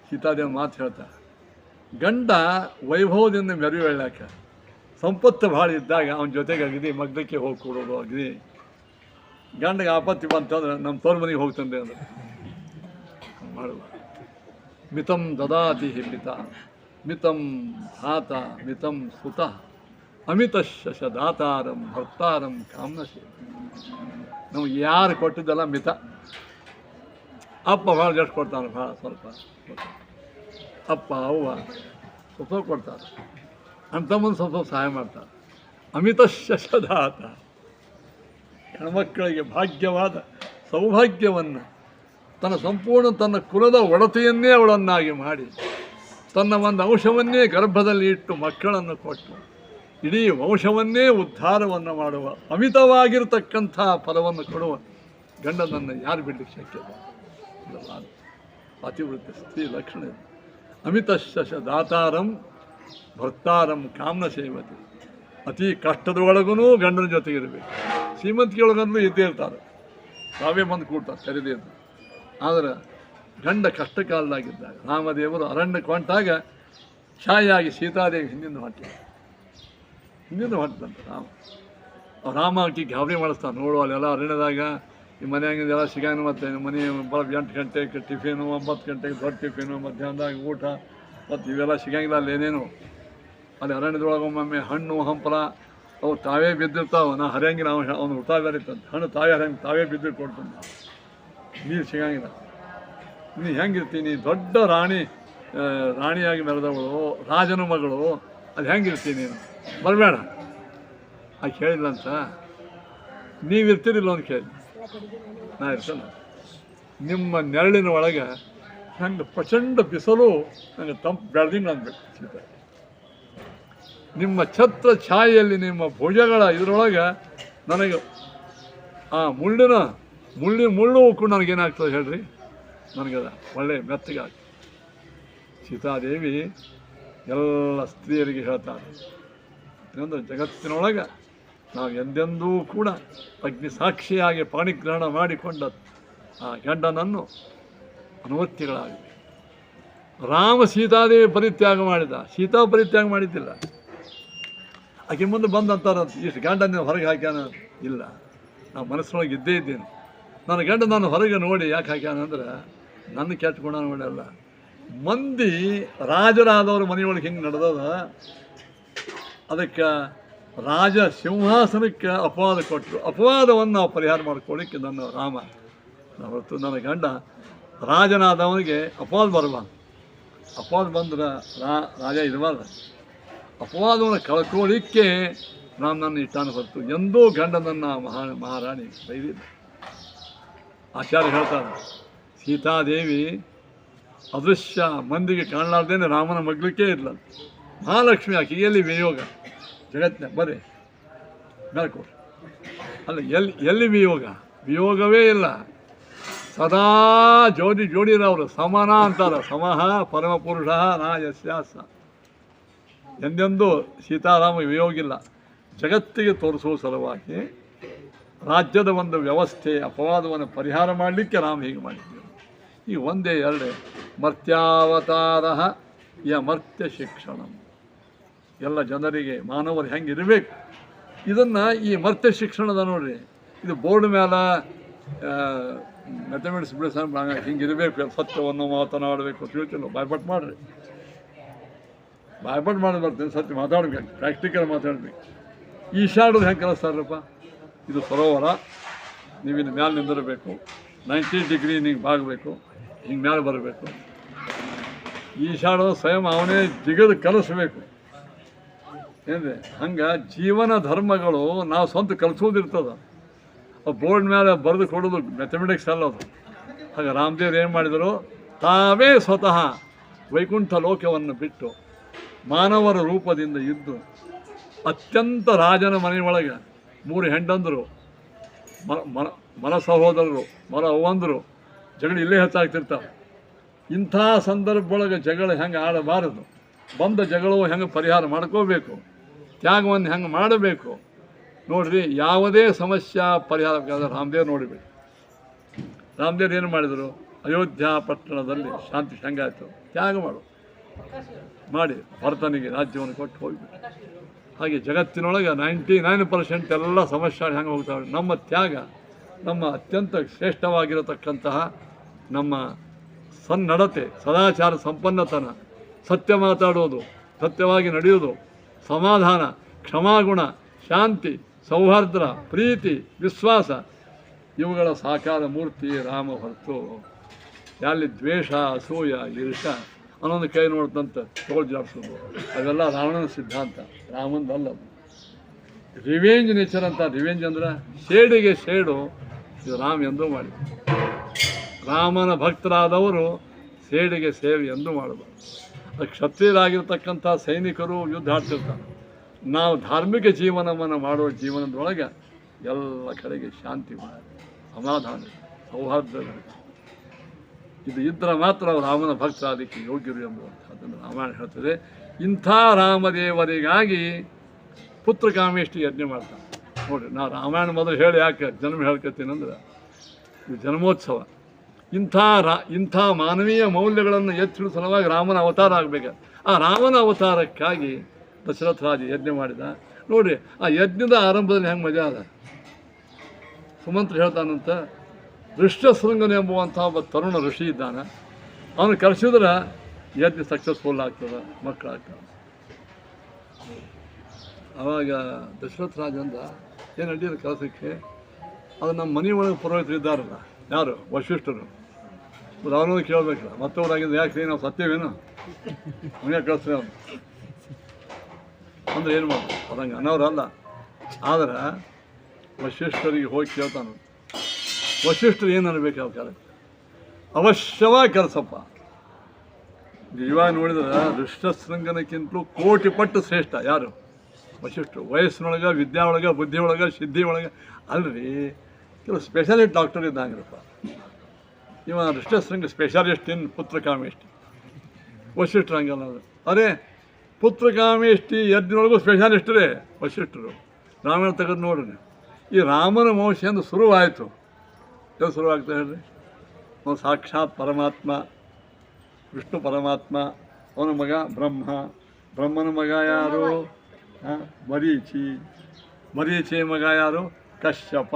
A: ಸೀತಾದೇವಿ ಮಾತು ಹೇಳ್ತಾರೆ, ಗಂಡ ವೈಭವದಿಂದ ಮೆರವಿ ಹೇಳಾಕ ಸಂಪತ್ತು ಭಾಳ ಇದ್ದಾಗ ಅವನ ಜೊತೆಗೆ ಅಗದಿ ಮಗ್ದಕ್ಕೆ ಹೋಗಿ ಕೊಡೋದು, ಅಗದಿ ಗಂಡಗೆ ಆಪತ್ತಿ ಬಂತಂದ್ರೆ ನಮ್ಮ ತೋರ್ ಮನೆಗೆ ಹೋಗ್ತಂದೆ ಅಂದ್ರೆ ಮಾಡುವ. ಮಿತಂ ದದಾತಿ ಮಿತ ಮಿತಂ ಧಾತ ಮಿತಂ ಸುತ ಅಮಿತ ಶಶ ದಾತಾರಂ ಭರ್ತಾರಂ ಕಾಮ್ನಶೆ. ನಮ್ಗೆ ಯಾರು ಕೊಟ್ಟಿದ್ದಲ್ಲ ಮಿತ. ಅಪ್ಪ ಭಾಳ ಎಷ್ಟು ಕೊಡ್ತಾನೆ, ಭಾಳ ಸ್ವಲ್ಪ ಅಪ್ಪ ಅವ್ವ ಸ್ವಲ್ಪ ಕೊಡ್ತಾರೆ, ನನ್ನ ತಮ್ಮನ ಸ್ವಲ್ಪ ಸಹಾಯ ಮಾಡ್ತಾರೆ. ಅಮಿತ ಶಶದಾತ, ಹೆಣ್ಮಕ್ಕಳಿಗೆ ಭಾಗ್ಯವಾದ ಸೌಭಾಗ್ಯವನ್ನು ತನ್ನ ಸಂಪೂರ್ಣ ತನ್ನ ಕುಲದ ಒಡತೆಯನ್ನೇ ಅವಳನ್ನಾಗಿ ಮಾಡಿ ತನ್ನ ಒಂದು ಅಂಶವನ್ನೇ ಗರ್ಭದಲ್ಲಿ ಇಟ್ಟು ಮಕ್ಕಳನ್ನು ಕೊಟ್ಟು ಇಡೀ ವಂಶವನ್ನೇ ಉದ್ಧಾರವನ್ನು ಮಾಡುವ ಅಮಿತವಾಗಿರತಕ್ಕಂಥ ಫಲವನ್ನು ಕೊಡುವ ಗಂಡನನ್ನು ಯಾರು ಬಿಡಲಿಕ್ಕೆ ಶಕ್ಯ? ಅತಿವೃತ್ತಿ ಸ್ತ್ರೀ ಲಕ್ಷಣ. ಅಮಿತ ಶಶ ದಾತಾರಂ ಭರ್ತಾರಂ ಕಾಮ್ನ ಸೇವತಿ. ಅತಿ ಕಷ್ಟದೊಳಗೂ ಗಂಡನ ಜೊತೆಗಿರಬೇಕು. ಶ್ರೀಮಂತಿಕೆ ಒಳಗಂದ್ರೂ ಇದ್ದೇ ಇರ್ತಾರೆ, ತಾವೇ ಬಂದು ಕೂಡ್ತಾರೆ ಕರೀದೇ ಇದ್ದು. ಆದರೆ ಗಂಡ ಕಷ್ಟ ಕಾಲದಾಗಿದ್ದಾಗ ರಾಮದೇವರು ಅರಣ್ಯಕ್ಕೆ ಹೊಂಟಾಗ ಛಾಯಾಗಿ ಸೀತಾದೇವಿ ಹಿಂದಿಂದ ಹೊಂಟಂತೆ ರಾಮ ಆಕಿ ಗಾಬರಿ ಮಾಡಿಸ್ತಾನೆ. ನೋಡು ಅಲ್ಲೆಲ್ಲ ಅರಣ್ಯದಾಗ ಈ ಮನೆಯಾಗಿಂದೆಲ್ಲ ಸಿಗಾನು, ಮತ್ತು ಮನೆ 8 ಗಂಟೆಗೆ ಟಿಫಿನು, 9 ಗಂಟೆಗೆ ದೊಡ್ಡ ಟಿಫಿನು, ಮಧ್ಯಾಹ್ನದಾಗ ಊಟ, ಮತ್ತು ಇವೆಲ್ಲ ಸಿಗಂಗಿಲ್ಲ ಅಲ್ಲಿ ಏನೇನು. ಅಲ್ಲಿ ಅರಣ್ಯದೊಳಗೆ ಒಮ್ಮೊಮ್ಮೆ ಹಣ್ಣು ಹಂಪಲ ಅವು ತಾವೇ ಬಿದ್ದಿರ್ತಾವೆ. ನಾ ಹರಿಯಂಗಿಲ್ಲ, ಅವ್ನು ಊಟ ಬೇರಿತ್ತಂತೆ. ಹಣ್ಣು ತಾವೇ ಬಿದ್ದು ಕೊಡ್ತಾನೆ, ನೀರು ಸಿಗಂಗಿಲ್ಲ. ನೀನು ಹೆಂಗಿರ್ತೀನಿ? ದೊಡ್ಡ ರಾಣಿಯಾಗಿ ಮೆರೆದವಳು, ರಾಜನ ಮಗಳು, ಅದು ಹೆಂಗಿರ್ತೀನಿ ನೀನು? ಬರಬೇಡ. ಆಕೆ ಹೇಳಿಲ್ಲಂತ. ನೀವಿರ್ತೀರಿಲ್ಲ ಅಂತ ಕೇಳಿ. ನಾ ಇರ್ತಲ್ಲ. ನಿಮ್ಮ ನೆರಳಿನ ಒಳಗೆ ನಂಗೆ ಪ್ರಚಂಡ ಬಿಸಿಲು, ನನಗೆ ತಂಪು ಬೆಳೆದಿಂಗ ಅಂದ್ಬೇಕು ಸೀತೆ. ನಿಮ್ಮ ಛತ್ರ ಛಾಯೆಯಲ್ಲಿ ನಿಮ್ಮ ಭುಜಗಳ ಇದರೊಳಗೆ ನನಗೆ ಆ ಮುಳ್ಳು ಕೂಡ ನನಗೇನಾಗ್ತದೆ ಹೇಳ್ರಿ? ನನಗದ ಒಳ್ಳೆ ಮೆತ್ತಗಾಗಿ. ಸೀತಾದೇವಿ ಎಲ್ಲ ಸ್ತ್ರೀಯರಿಗೆ ಹೇಳ್ತಾರೆ, ಅಂದರೆ ಜಗತ್ತಿನೊಳಗೆ ನಾವು ಎಂದೆಂದೂ ಕೂಡ ಅಗ್ನಿ ಸಾಕ್ಷಿಯಾಗಿ ಪಾಣಿಗ್ರಹಣ ಮಾಡಿಕೊಂಡ ಆ ಗಂಡನನ್ನು ಅನುವರ್ತಿಗಳಾಗಿವೆ. ರಾಮ ಸೀತಾದೇವಿ ಪರಿತ್ಯಾಗ ಮಾಡಿದ, ಸೀತಾ ಪರಿತ್ಯಾಗ ಮಾಡಿದ್ದಿಲ್ಲ. ಆಕೆ ಮುಂದೆ ಬಂದಂತಾರ ಇಷ್ಟು ಗಂಡನ ಹೊರಗೆ ಹಾಕ್ಯಾನ? ಇಲ್ಲ, ನಾವು ಮನಸ್ಸಿನೊಳಗೆ ಇದ್ದೇ ಇದ್ದೇನೆ. ನನ್ನ ಗಂಡ ನಾನು ಹೊರಗೆ ನೋಡಿ ಯಾಕೆ ಹಾಕ್ಯಾನ ಅಂದ್ರೆ ನನ್ನ ಕೆಟ್ಟ ಗುಣ ನೋಡಲ್ಲ. ಮಂದಿ ರಾಜರಾದವ್ರ ಮನೆಯೊಳಗೆ ಹಿಂಗೆ ನಡೆದದ, ಅದಕ್ಕೆ ರಾಜ ಸಿಂಹಾಸನಕ್ಕೆ ಅಪವಾದ ಕೊಟ್ಟರು. ಅಪವಾದವನ್ನು ನಾವು ಪರಿಹಾರ ಮಾಡ್ಕೊಳ್ಳಿಕ್ಕೆ ನನ್ನ ರಾಮ ಹೊರತು ನನ್ನ ಗಂಡ ರಾಜನಾದವನಿಗೆ ಅಪವಾದ ಬರಬಾರ್ದು. ಅಪವಾದ ಬಂದ್ರೆ ರಾಜ ಇರಬಾರ್ದು. ಅಪವಾದವನ್ನು ಕಳ್ಕೊಳ್ಳಿಕ್ಕೆ ನಾನು ನನ್ನ ಇಟ್ಟಾನ ಹೊರತು ಎಂದೂ ಗಂಡನನ್ನು ಮಹಾರಾಣಿ ಬೈದಿಲ್ಲ. ಆಚಾರ್ಯ ಹೇಳ್ತಾರೆ, ಸೀತಾದೇವಿ ಅದೃಶ್ಯ, ಮಂದಿಗೆ ಕಾಣಲಾರ್ದೇನೆ ರಾಮನ ಮಗ್ಲಿಕ್ಕೆ ಇರಲ್ಲ. ಮಹಾಲಕ್ಷ್ಮಿ ಆಕೆಯಲ್ಲಿ ವಿಯೋಗ ಜಗತ್ತಿನ ಬರೀ ಬೆಳಕೊಡ್ರಿ. ಅಲ್ಲ, ಎಲ್ಲಿ ವಿಯೋಗವೇ ಇಲ್ಲ. ಸದಾ ಜೋಡಿರವರು ಸಮಾನ ಅಂತಾರೆ. ಸಮಃ ಪರಮಪುರುಷ ನಾ ಯಸ್ಯಾಸ. ಎಂದೆಂದೂ ಸೀತಾರಾಮ ವಿಯೋಗಿಲ್ಲ. ಜಗತ್ತಿಗೆ ತೋರಿಸುವ ಸಲುವಾಗಿ ರಾಜ್ಯದ ಒಂದು ವ್ಯವಸ್ಥೆ ಅಪವಾದವನ್ನು ಪರಿಹಾರ ಮಾಡಲಿಕ್ಕೆ ರಾಮ ಹೀಗೆ ಮಾಡಿದ್ದೇವೆ. ಈ ಒಂದೇ ಎರಡೇ ಮರ್ತ್ಯಾವತಾರ ಮರ್ತ್ಯ ಶಿಕ್ಷಣ. ಎಲ್ಲ ಜನರಿಗೆ ಮಾನವರು ಹೆಂಗೆ ಇರಬೇಕು ಇದನ್ನು ಈ ಮರ್ತ್ಯ ಶಿಕ್ಷಣದ ನೋಡ್ರಿ. ಇದು ಬೋರ್ಡ್ ಮೇಲೆ ಮ್ಯಾಥಮೆಟಿಕ್ಸ್ ಬಿಡಿಸ ಹಿಂಗೆ ಇರಬೇಕು, ಸತ್ಯವನ್ನು ಮಾತನಾಡಬೇಕು ತಿಳ್ತಿಲ್ಲ. ಬಾಯ್ಪಾಟ್ ಮಾಡಿರಿ, ಬಾಯ್ಪಾಟ್ ಮಾಡಿ ಬರ್ತೀನಿ. ಸತ್ಯ ಮಾತಾಡ್ಬೇಕು, ಪ್ರಾಕ್ಟಿಕಲ್ ಮಾತಾಡ್ಬೇಕು. ಈಶಾಡೋದು ಹೆಂಗೆ ಕಲಿಸ್ತಾರಪ್ಪ? ಇದು ಸರೋವರ, ನೀವು ಇನ್ನು ಮ್ಯಾಲೆ ನಿಂದಿರಬೇಕು, 90 ಡಿಗ್ರಿ ನಿಂಗೆ ಬಾಗಬೇಕು, ಹಿಂಗೆ ಮ್ಯಾಲೆ ಬರಬೇಕು. ಈಶಾಡೋದು ಸ್ವಯಂ ಅವನೇ ಜಿಗದು ಕಲಿಸ್ಬೇಕು. ಏನ್ರಿ? ಹಂಗೆ ಜೀವನ ಧರ್ಮಗಳು ನಾವು ಸ್ವಂತ ಕಲಿಸೋದಿರ್ತದೆ. ಬೋರ್ಡ್ ಮೇಲೆ ಬರೆದು ಕೊಡೋದು ಮ್ಯಾಥಮೆಟಿಕ್ಸ್ ಅಲ್ಲದು. ಹಾಗೆ ರಾಮದೇವ್ರು ಏನು ಮಾಡಿದರು? ತಾವೇ ಸ್ವತಃ ವೈಕುಂಠ ಲೋಕವನ್ನು ಬಿಟ್ಟು ಮಾನವರ ರೂಪದಿಂದ ಇದ್ದು ಅತ್ಯಂತ ರಾಜನ ಮನೆಯೊಳಗೆ 3 ಹೆಂಡಂದರು, ಮರ ಸಹೋದರರು, ಮರ ಅವ್ವಂದರು ಜಗಳ ಇಲ್ಲೇ ಹೆಚ್ಚಾಗ್ತಿರ್ತಾವೆ. ಇಂಥ ಸಂದರ್ಭದೊಳಗೆ ಜಗಳ ಹೆಂಗೆ ಆಡಬಾರದು, ಬಂದ ಜಗಳವು ಹೆಂಗೆ ಪರಿಹಾರ ಮಾಡ್ಕೋಬೇಕು, ತ್ಯಾಗವನ್ನು ಹೆಂಗೆ ಮಾಡಬೇಕು ನೋಡ್ರಿ. ಯಾವುದೇ ಸಮಸ್ಯೆ ಪರಿಹಾರ ಬೇಕಾದ್ರೆ ರಾಮದೇವ್ರು ನೋಡಿಬೇಕು. ರಾಮದೇವ್ರು ಏನು ಮಾಡಿದರು? ಅಯೋಧ್ಯ ಪಟ್ಟಣದಲ್ಲಿ ಶಾಂತಿ ಹೆಂಗಾಯಿತು? ತ್ಯಾಗ ಮಾಡಿ ಭರತನಿಗೆ ರಾಜ್ಯವನ್ನು ಕೊಟ್ಟು ಹೋಗ್ಬೇಕು. ಹಾಗೆ ಜಗತ್ತಿನೊಳಗೆ 99% ಎಲ್ಲ ಸಮಸ್ಯೆ ಹೆಂಗೆ ಹೋಗ್ತಾವೆ? ನಮ್ಮ ತ್ಯಾಗ ನಮ್ಮ ಅತ್ಯಂತ ಶ್ರೇಷ್ಠವಾಗಿರತಕ್ಕಂತಹ ನಮ್ಮ ಸನ್ನಡತೆ, ಸದಾಚಾರ ಸಂಪನ್ನತನ, ಸತ್ಯ ಮಾತಾಡೋದು, ಸತ್ಯವಾಗಿ ನಡೆಯೋದು, ಸಮಾಧಾನ, ಕ್ಷಮಾಗುಣ, ಶಾಂತಿ, ಸೌಹಾರ್ದ, ಪ್ರೀತಿ, ವಿಶ್ವಾಸ ಇವುಗಳ ಸಾಕಾರ ಮೂರ್ತಿ ರಾಮ ಹೊರತು ಎಲ್ಲಿ ದ್ವೇಷ, ಅಸೂಯ, ಈರ್ಷ ಅನ್ನೊಂದು ಕೈ ನೋಡ್ತಂತ ತೋಳು ಜಾಡಿಸೋದು ಅವೆಲ್ಲ ರಾವಣನ ಸಿದ್ಧಾಂತ, ರಾಮಂದಲ್ಲ. ರಿವೆಂಜ್ ನೇಚರ್ ಅಂತ. ರಿವೆಂಜ್ ಅಂದ್ರೆ ಶೇಡಿಗೆ ಶೇಡು, ಇದು ರಾಮ ಎಂದೂ ಮಾಡಿ. ರಾಮನ ಭಕ್ತರಾದವರು ಸೇಡಿಗೆ ಸೇವೆ ಎಂದೂ ಮಾಡಬಾರ್ದು. ಕ್ಷತ್ರಿಯರಾಗಿರ್ತಕ್ಕಂಥ ಸೈನಿಕರು ಯುದ್ಧ ಆಡ್ತಿರ್ತಾರೆ. ನಾವು ಧಾರ್ಮಿಕ ಜೀವನವನ್ನು ಮಾಡುವ ಜೀವನದೊಳಗೆ ಎಲ್ಲ ಕಡೆಗೆ ಶಾಂತಿ, ಸಮಾಧಾನ, ಸೌಹಾರ್ದ ಇದು ಇದ್ದರೆ ಮಾತ್ರ ಅವರು ರಾಮನ ಭಕ್ತರಾದಕ್ಕೆ ಯೋಗ್ಯರು ಎಂಬುವಂಥದ್ದನ್ನು ರಾಮಾಯಣ ಹೇಳ್ತದೆ. ಇಂಥ ರಾಮದೇವರಿಗಾಗಿ ಪುತ್ರಕಾಮೇಷ್ಟಿ ಯಜ್ಞ ಮಾಡ್ತಾರೆ. ನೋಡಿರಿ, ನಾವು ರಾಮಾಯಣ ಮೊದಲು ಹೇಳಿ ಯಾಕೆ ಜನ್ಮ ಹೇಳ್ಕೊತೀನಿ ಅಂದ್ರೆ ಇದು ಜನ್ಮೋತ್ಸವ. ಇಂಥ ಮಾನವೀಯ ಮೌಲ್ಯಗಳನ್ನು ಎತ್ತಿಡುವ ಸಲುವಾಗಿ ರಾಮನ ಅವತಾರ ಆಗಬೇಕು. ಆ ರಾಮನ ಅವತಾರಕ್ಕಾಗಿ ದಶರಥ ರಾಜ ಯಜ್ಞ ಮಾಡಿದ. ನೋಡಿರಿ, ಆ ಯಜ್ಞದ ಆರಂಭದಲ್ಲಿ ಹೆಂಗೆ ಮಜಾ ಅದ. ಸುಮಂತ್ರ ಹೇಳ್ತಾನಂತ, ಋಷ್ಯಶೃಂಗನ ಎಂಬುವಂಥ ಒಬ್ಬ ತರುಣ ಋಷಿ ಇದ್ದಾನೆ, ಅವನು ಕರೆಸಿದ್ರೆ ಯಜ್ಞ ಸಕ್ಸಸ್ಫುಲ್ ಆಗ್ತದೆ, ಮಕ್ಕಳಾಗ್ತದೆ. ಆವಾಗ ದಶರಥ ರಾಜ ಅಂದ, ಏನು ಅಡ್ಡಿದ ಕೆಲಸಕ್ಕೆ? ಅದು ನಮ್ಮ ಮನೆ ಒಳಗೆ ಪುರೋಹಿತರು ಇದ್ದಾರಲ್ಲ, ಯಾರು ವಶಿಷ್ಠರು, ಅವನನ್ನು ಕೇಳಬೇಕಲ್ಲ. ಮತ್ತವರಾಗಿದ್ದು ಯಾಕೆ ನಾವು ಸತ್ಯವೇನು ಹಂಗೆ ಕಳಿಸ್ರಿ ಅವನು ಅಂದ್ರೆ ಏನು ಮಾಡೋದು? ಅದಂಗೆ ಅನ್ನೋರಲ್ಲ. ಆದ್ರೆ ವಶಿಷ್ಠರಿಗೆ ಹೋಗಿ ಕೇಳ್ತಾನು. ವಶಿಷ್ಠರು ಏನು ಅನ್ಬೇಕು? ಯಾವ ಕಾಲ ಅವಶ್ಯವಾಗಿ ಕೆಲಸಪ್ಪ. ಇವಾಗ ನೋಡಿದ್ರೆ ಋಷ್ಯಶೃಂಗನಕ್ಕಿಂತಲೂ ಕೋಟಿ ಪಟ್ಟು ಶ್ರೇಷ್ಠ ಯಾರು? ವಶಿಷ್ಠರು. ವಯಸ್ಸಿನೊಳಗೆ, ವಿದ್ಯಾ ಒಳಗೆ, ಬುದ್ಧಿ ಒಳಗೆ, ಸಿದ್ಧಿ ಒಳಗೆ. ಅಲ್ರಿ, ಕೆಲವು ಸ್ಪೆಷಲಿಸ್ಟ್ ಡಾಕ್ಟರ್ ಇದ್ದಂಗಿರಪ್ಪ. ಇವ ಋಷ್ಯಶೃಂಗ ಸ್ಪೆಷಲಿಸ್ಟ್ ಇನ್ ಪುತ್ರಕಾಮೇಷ್ಟಿ. ವಶಿಷ್ಠರು ಹಂಗಲ್ಲ. ಅರೆ, ಪುತ್ರಕಾಮೇಷ್ಟಿ ಯಜ್ಞೊಳಗೂ ಸ್ಪೆಷಲಿಸ್ಟ್ರೇ ವಶಿಷ್ಠರು. ರಾಮಾಯಣ ತೆಗೆದು ನೋಡ್ರಿ, ಈ ರಾಮನ ವಂಶದಿಂದ ಶುರುವಾಯಿತು. ಎಲ್ಲಿ ಶುರುವಾಗ್ತದೆ ಹೇಳ್ರಿ? ಅವನು ಸಾಕ್ಷಾತ್ ಪರಮಾತ್ಮ, ವಿಷ್ಣು ಪರಮಾತ್ಮ. ಅವನ ಮಗ ಬ್ರಹ್ಮ. ಬ್ರಹ್ಮನ ಮಗ ಯಾರು? ಮರೀಚಿ. ಮರೀಚಿ ಮಗ ಯಾರು? ಕಶ್ಯಪ.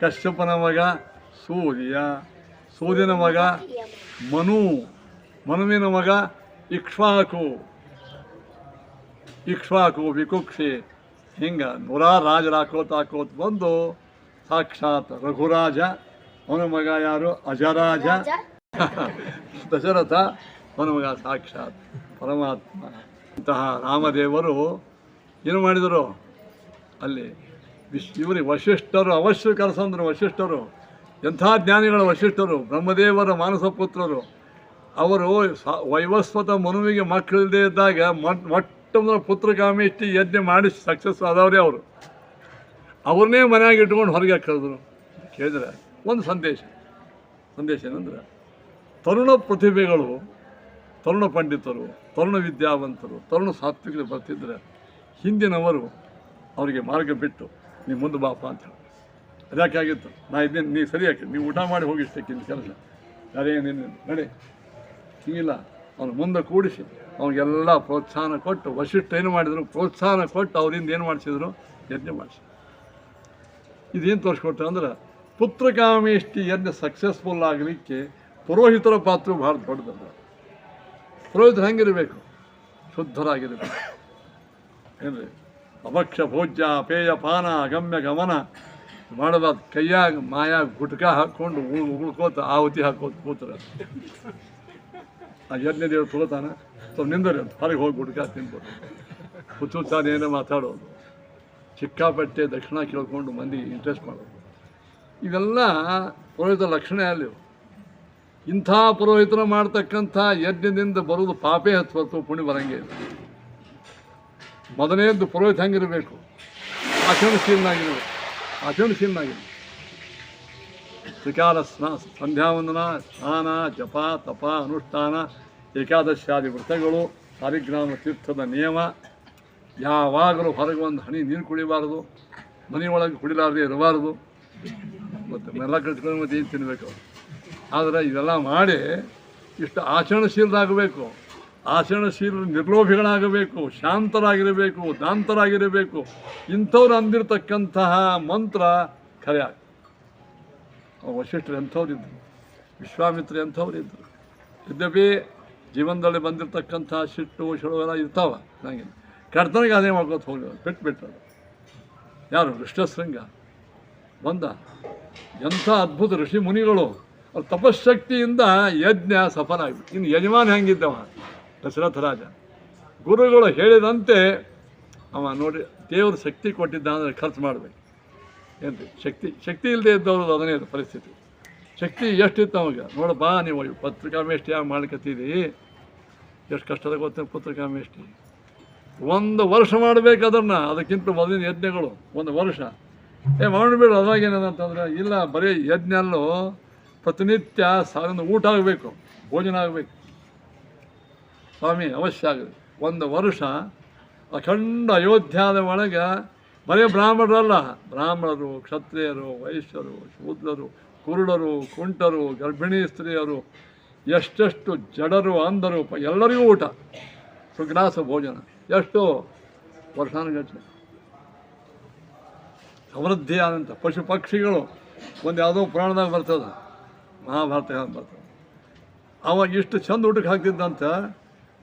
A: ಕಶ್ಯಪನ ಮಗ ಸೂರ್ಯ. ಸೂರ್ಯನ ಮಗ ಮನು. ಮನುವಿನ ಮಗ ಇಕ್ಷ್ವಾಕು. ಇಕ್ಷ್ವಾಕು, ವಿಕುಕ್ಷಿ. ಹಿಂಗೆ ನೂರಾರು ರಾಜರು ಹಾಕೋತ ಬಂದು ಸಾಕ್ಷಾತ್ ರಘುರಾಜ. ಅವನ ಮಗ ಯಾರು? ಅಜರಾಜ. ದಶರಥ ಅವನ ಮಗ ಸಾಕ್ಷಾತ್ ಪರಮಾತ್ಮ. ಇಂತಹ ರಾಮದೇವರು ಏನು ಮಾಡಿದರು ಅಲ್ಲಿ? ಇವರಿಗೆ ವಶಿಷ್ಠರು ಅವಶ್ಯ ಕರೆಸಂದ್ರು. ವಶಿಷ್ಠರು ಎಂಥ ಜ್ಞಾನಿಗಳು ವಶಿಷ್ಠರು, ಬ್ರಹ್ಮದೇವರ ಮಾನಸ ಪುತ್ರರು. ಅವರು ವೈವಸ್ವತ ಮನುವಿಗೆ ಮಕ್ಕಳಿಲ್ಲದೆ ಇದ್ದಾಗ ಮೊಟ್ಟಮೊದಲ ಪುತ್ರಕಾಮೇಷ್ಟಿ ಯಜ್ಞ ಮಾಡಿ ಸಕ್ಸಸ್ ಆದವ್ರೆ ಅವರು. ಅವ್ರನ್ನೇ ಮನೆಯಾಗಿ ಇಟ್ಕೊಂಡು ಹೊರಗೆ ಕರೆದ್ರು. ಕೇಳಿದ್ರೆ ಒಂದು ಸಂದೇಶ ಏನಂದ್ರೆ, ತರುಣ ಪ್ರತಿಭೆಗಳು, ತರುಣ ಪಂಡಿತರು, ತರುಣ ವಿದ್ಯಾವಂತರು, ತರುಣ ಸಾತ್ವಿಕರು ಬರ್ತಿದ್ರೆ ಹಿಂದಿನವರು ಅವರಿಗೆ ಮಾರ್ಗ ಬಿಟ್ಟು ನೀವು ಮುಂದೆ ಬಾಪ ಅಂತ ಹೇಳಿ. ಅದಕ್ಕಾಗಿತ್ತು, ನಾ ಇದ್ದೇನೆ, ನೀ ಸರಿಯಾಗಿ ನೀವು ಊಟ ಮಾಡಿ ಹೋಗಿಷ್ಟಕ್ಕಿಂತ ಕೆಲಸ ಯಾರೇ ನೀನು ನಡೆ ಹಿಂಗಿಲ್ಲ. ಅವನು ಮುಂದೆ ಕೂಡಿಸಿ ಅವನಿಗೆಲ್ಲ ಪ್ರೋತ್ಸಾಹ ಕೊಟ್ಟು, ವಶಿಷ್ಠ ಏನು ಮಾಡಿದರು? ಪ್ರೋತ್ಸಾಹ ಕೊಟ್ಟು ಅವರಿಂದ ಏನು ಮಾಡಿಸಿದ್ರು? ಯಜ್ಞ ಮಾಡಿಸಿ. ಇದೇನು ತೋರಿಸ್ಕೊಟ್ರೆ ಅಂದ್ರೆ, ಪುತ್ರಕಾಮೇಷ್ಟಿ ಯಜ್ಞ ಸಕ್ಸಸ್ಫುಲ್ ಆಗಲಿಕ್ಕೆ ಪುರೋಹಿತರ ಪಾತ್ರ ಭಾಳ ದೊಡ್ಡದಲ್ಲ. ಪುರೋಹಿತರು ಹೆಂಗಿರಬೇಕು? ಶುದ್ಧರಾಗಿರಬೇಕು. ಏನ್ರಿ? ಅಭಕ್ಷ್ಯ ಭೋಜ್ಯ ಪೇಯ ಪಾನ ಅಗಮ್ಯ ಗಮನ ಮಾಡಬಾರ್ದು. ಕೈಯಾಗ ಮಾಯಾಗ ಗುಟ್ಕ ಹಾಕ್ಕೊಂಡು ಉಳ್ಕೋತ ಆಹುತಿ ಹಾಕೋತ ಕೂತಾರೆ. ಆ ಯಜ್ಞ ದೇವ್ರು ತೊಗೋತಾನೆ, ಸ್ವಲ್ಪ ನಿಂದರಿ ಅಂತ ಹೊರಗೆ ಹೋಗಿ ಗುಟ್ಕ ತಿನ್ಬೋದು. ಹುಚ್ಚುಚ್ಚಾನೇನೋ ಮಾತಾಡೋದು, ಚಿಕ್ಕಾಪಟ್ಟೆ ದಕ್ಷಿಣ ಕೇಳ್ಕೊಂಡು ಮಂದಿ ಇಂಟ್ರೆಸ್ಟ್ ಮಾಡೋದು, ಇವೆಲ್ಲ ಪುರೋಹಿತ ಲಕ್ಷಣ ಅಲ್ಲಿವು. ಇಂಥ ಪುರೋಹಿತರು ಮಾಡ್ತಕ್ಕಂಥ ಯಜ್ಞದಿಂದ ಬರೋದು ಪಾಪೇ ಹೊತ್ತು ಪುಣ್ಯ ಬರಂಗೆ ಇಲ್ಲ. ಮೊದಲನೇದ್ದು ಪುರೋಹಿತ ಹೆಂಗಿರಬೇಕು? ಆಚರಣಶೀಲನಾಗಿರಬೇಕು. ತ್ರಿಕಾಲ ಸಂಧ್ಯಾವಂದನ, ಸ್ನಾನ, ಜಪ, ತಪ, ಅನುಷ್ಠಾನ, ಏಕಾದಶಾದಿ ವ್ರತಗಳು, ಸಾರಿಗ್ರಾಮ ತೀರ್ಥದ ನಿಯಮ. ಯಾವಾಗಲೂ ಹೊರಗೆ ಒಂದು ಹನಿ ನೀರು ಕುಡಿಬಾರ್ದು, ಮನೆಯೊಳಗೆ ಕುಡಿಲಾರದೆ ಇರಬಾರ್ದು. ಮತ್ತು ಎಲ್ಲ ಕಟ್ಕೊಂಡು ಮತ್ತೆ ಏನು ತಿನ್ನಬೇಕು. ಆದರೆ ಇದೆಲ್ಲ ಮಾಡಿ ಇಷ್ಟು ಆಚರಣಶೀಲರಾಗಬೇಕು. ಆಚರಣಶೀಲರು ನಿರ್ಲೋಭಿಗಳಾಗಬೇಕು, ಶಾಂತರಾಗಿರಬೇಕು, ದಾಂತರಾಗಿರಬೇಕು. ಇಂಥವ್ರು ಅಂದಿರತಕ್ಕಂತಹ ಮಂತ್ರ ಖರೆ ಆಗ್ತದೆ. ವಶಿಷ್ಠರು ಎಂಥವ್ರಿದ್ದರು, ವಿಶ್ವಾಮಿತ್ರ ಎಂಥವ್ರಿದ್ದರು. ಯದ್ಯಪಿ ಜೀವನದಲ್ಲಿ ಬಂದಿರತಕ್ಕಂಥ ಸಿಟ್ಟು ಶುರು ಎಲ್ಲ ಇರ್ತಾವೆ, ನನಗೆ ಕೆಡ್ತನಿಗೆ ಅದೇ ಮಾಡ್ಕೊತ ಹೋಗಿ ಬಿಟ್ಬಿಟ್ಟರು. ಯಾರು? ಋಷ್ಟಶೃಂಗ ಬಂದ. ಎಂಥ ಅದ್ಭುತ ಋಷಿ ಮುನಿಗಳು, ಅವ್ರ ತಪಶಕ್ತಿಯಿಂದ ಯಜ್ಞ ಸಫಲ ಆಗಿಬಿಟ್ಟು. ಇನ್ನು ಯಜಮಾನ ಹೆಂಗಿದ್ದವ ದಶರಥ ರಾಜ, ಗುರುಗಳು ಹೇಳಿದಂತೆ ಅವ ನೋಡಿ ದೇವರು ಶಕ್ತಿ ಕೊಟ್ಟಿದ್ದ ಅಂದರೆ ಖರ್ಚು ಮಾಡಬೇಕು. ಏನು ಶಕ್ತಿ ಇಲ್ಲದೆ ಇದ್ದವರು ಅದನ್ನೇ ಪರಿಸ್ಥಿತಿ. ಶಕ್ತಿ ಎಷ್ಟಿತ್ತು ಅವಾಗ ನೋಡಪ್ಪ, ನೀವು ಪತ್ರಿಕಾಮೇಷ್ಟಿ ಮಾಡ್ಕತ್ತೀರಿ, ಎಷ್ಟು ಕಷ್ಟದ ಗೊತ್ತಿನ ಪತ್ರಿಕಾಮೇಷ್ಟಿ. 1 ವರ್ಷ ಮಾಡಬೇಕು ಅದನ್ನು, ಅದಕ್ಕಿಂತ ಮೊದಲಿನ ಯಜ್ಞಗಳು 1 ವರ್ಷ. ಮಾಡಬೇಡ ಅದಾಗೇನಂತಂದ್ರೆ, ಇಲ್ಲ ಬರೀ ಯಜ್ಞಲ್ಲೂ ಪ್ರತಿನಿತ್ಯ ಸಾವಿನ ಊಟ ಆಗಬೇಕು, ಭೋಜನ ಆಗಬೇಕು. ಸ್ವಾಮಿ ಅವಶ್ಯ ಆಗಲಿ. 1 ವರ್ಷ ಅಖಂಡ ಅಯೋಧ್ಯಾದ ಒಳಗೆ ಬರೀ ಬ್ರಾಹ್ಮಣರಲ್ಲ, ಬ್ರಾಹ್ಮಣರು, ಕ್ಷತ್ರಿಯರು, ವೈಶ್ಯರು, ಶೂದ್ರರು, ಕುರುಡರು, ಕುಂಟರು, ಗರ್ಭಿಣಿ ಸ್ತ್ರೀಯರು, ಎಷ್ಟೆಷ್ಟು ಜಡರು, ಅಂಧರು, ಎಲ್ಲರಿಗೂ ಊಟ, ಸುಗ್ರಾಸ ಭೋಜನ. ಎಷ್ಟು ವರ್ಷಾನುಗಟ್ಟಲೆ ಸಮೃದ್ಧಿ ಆದಂಥ ಪಶು ಪಕ್ಷಿಗಳು. ಒಂದು ಯಾವುದೋ ಪುರಾಣದಾಗ ಬರ್ತದೆ, ಮಹಾಭಾರತ ಬರ್ತದೆ. ಅವಾಗ ಇಷ್ಟು ಚಂದ ಊಟಕ್ಕೆ ಹಾಕ್ತಿದ್ದಂತ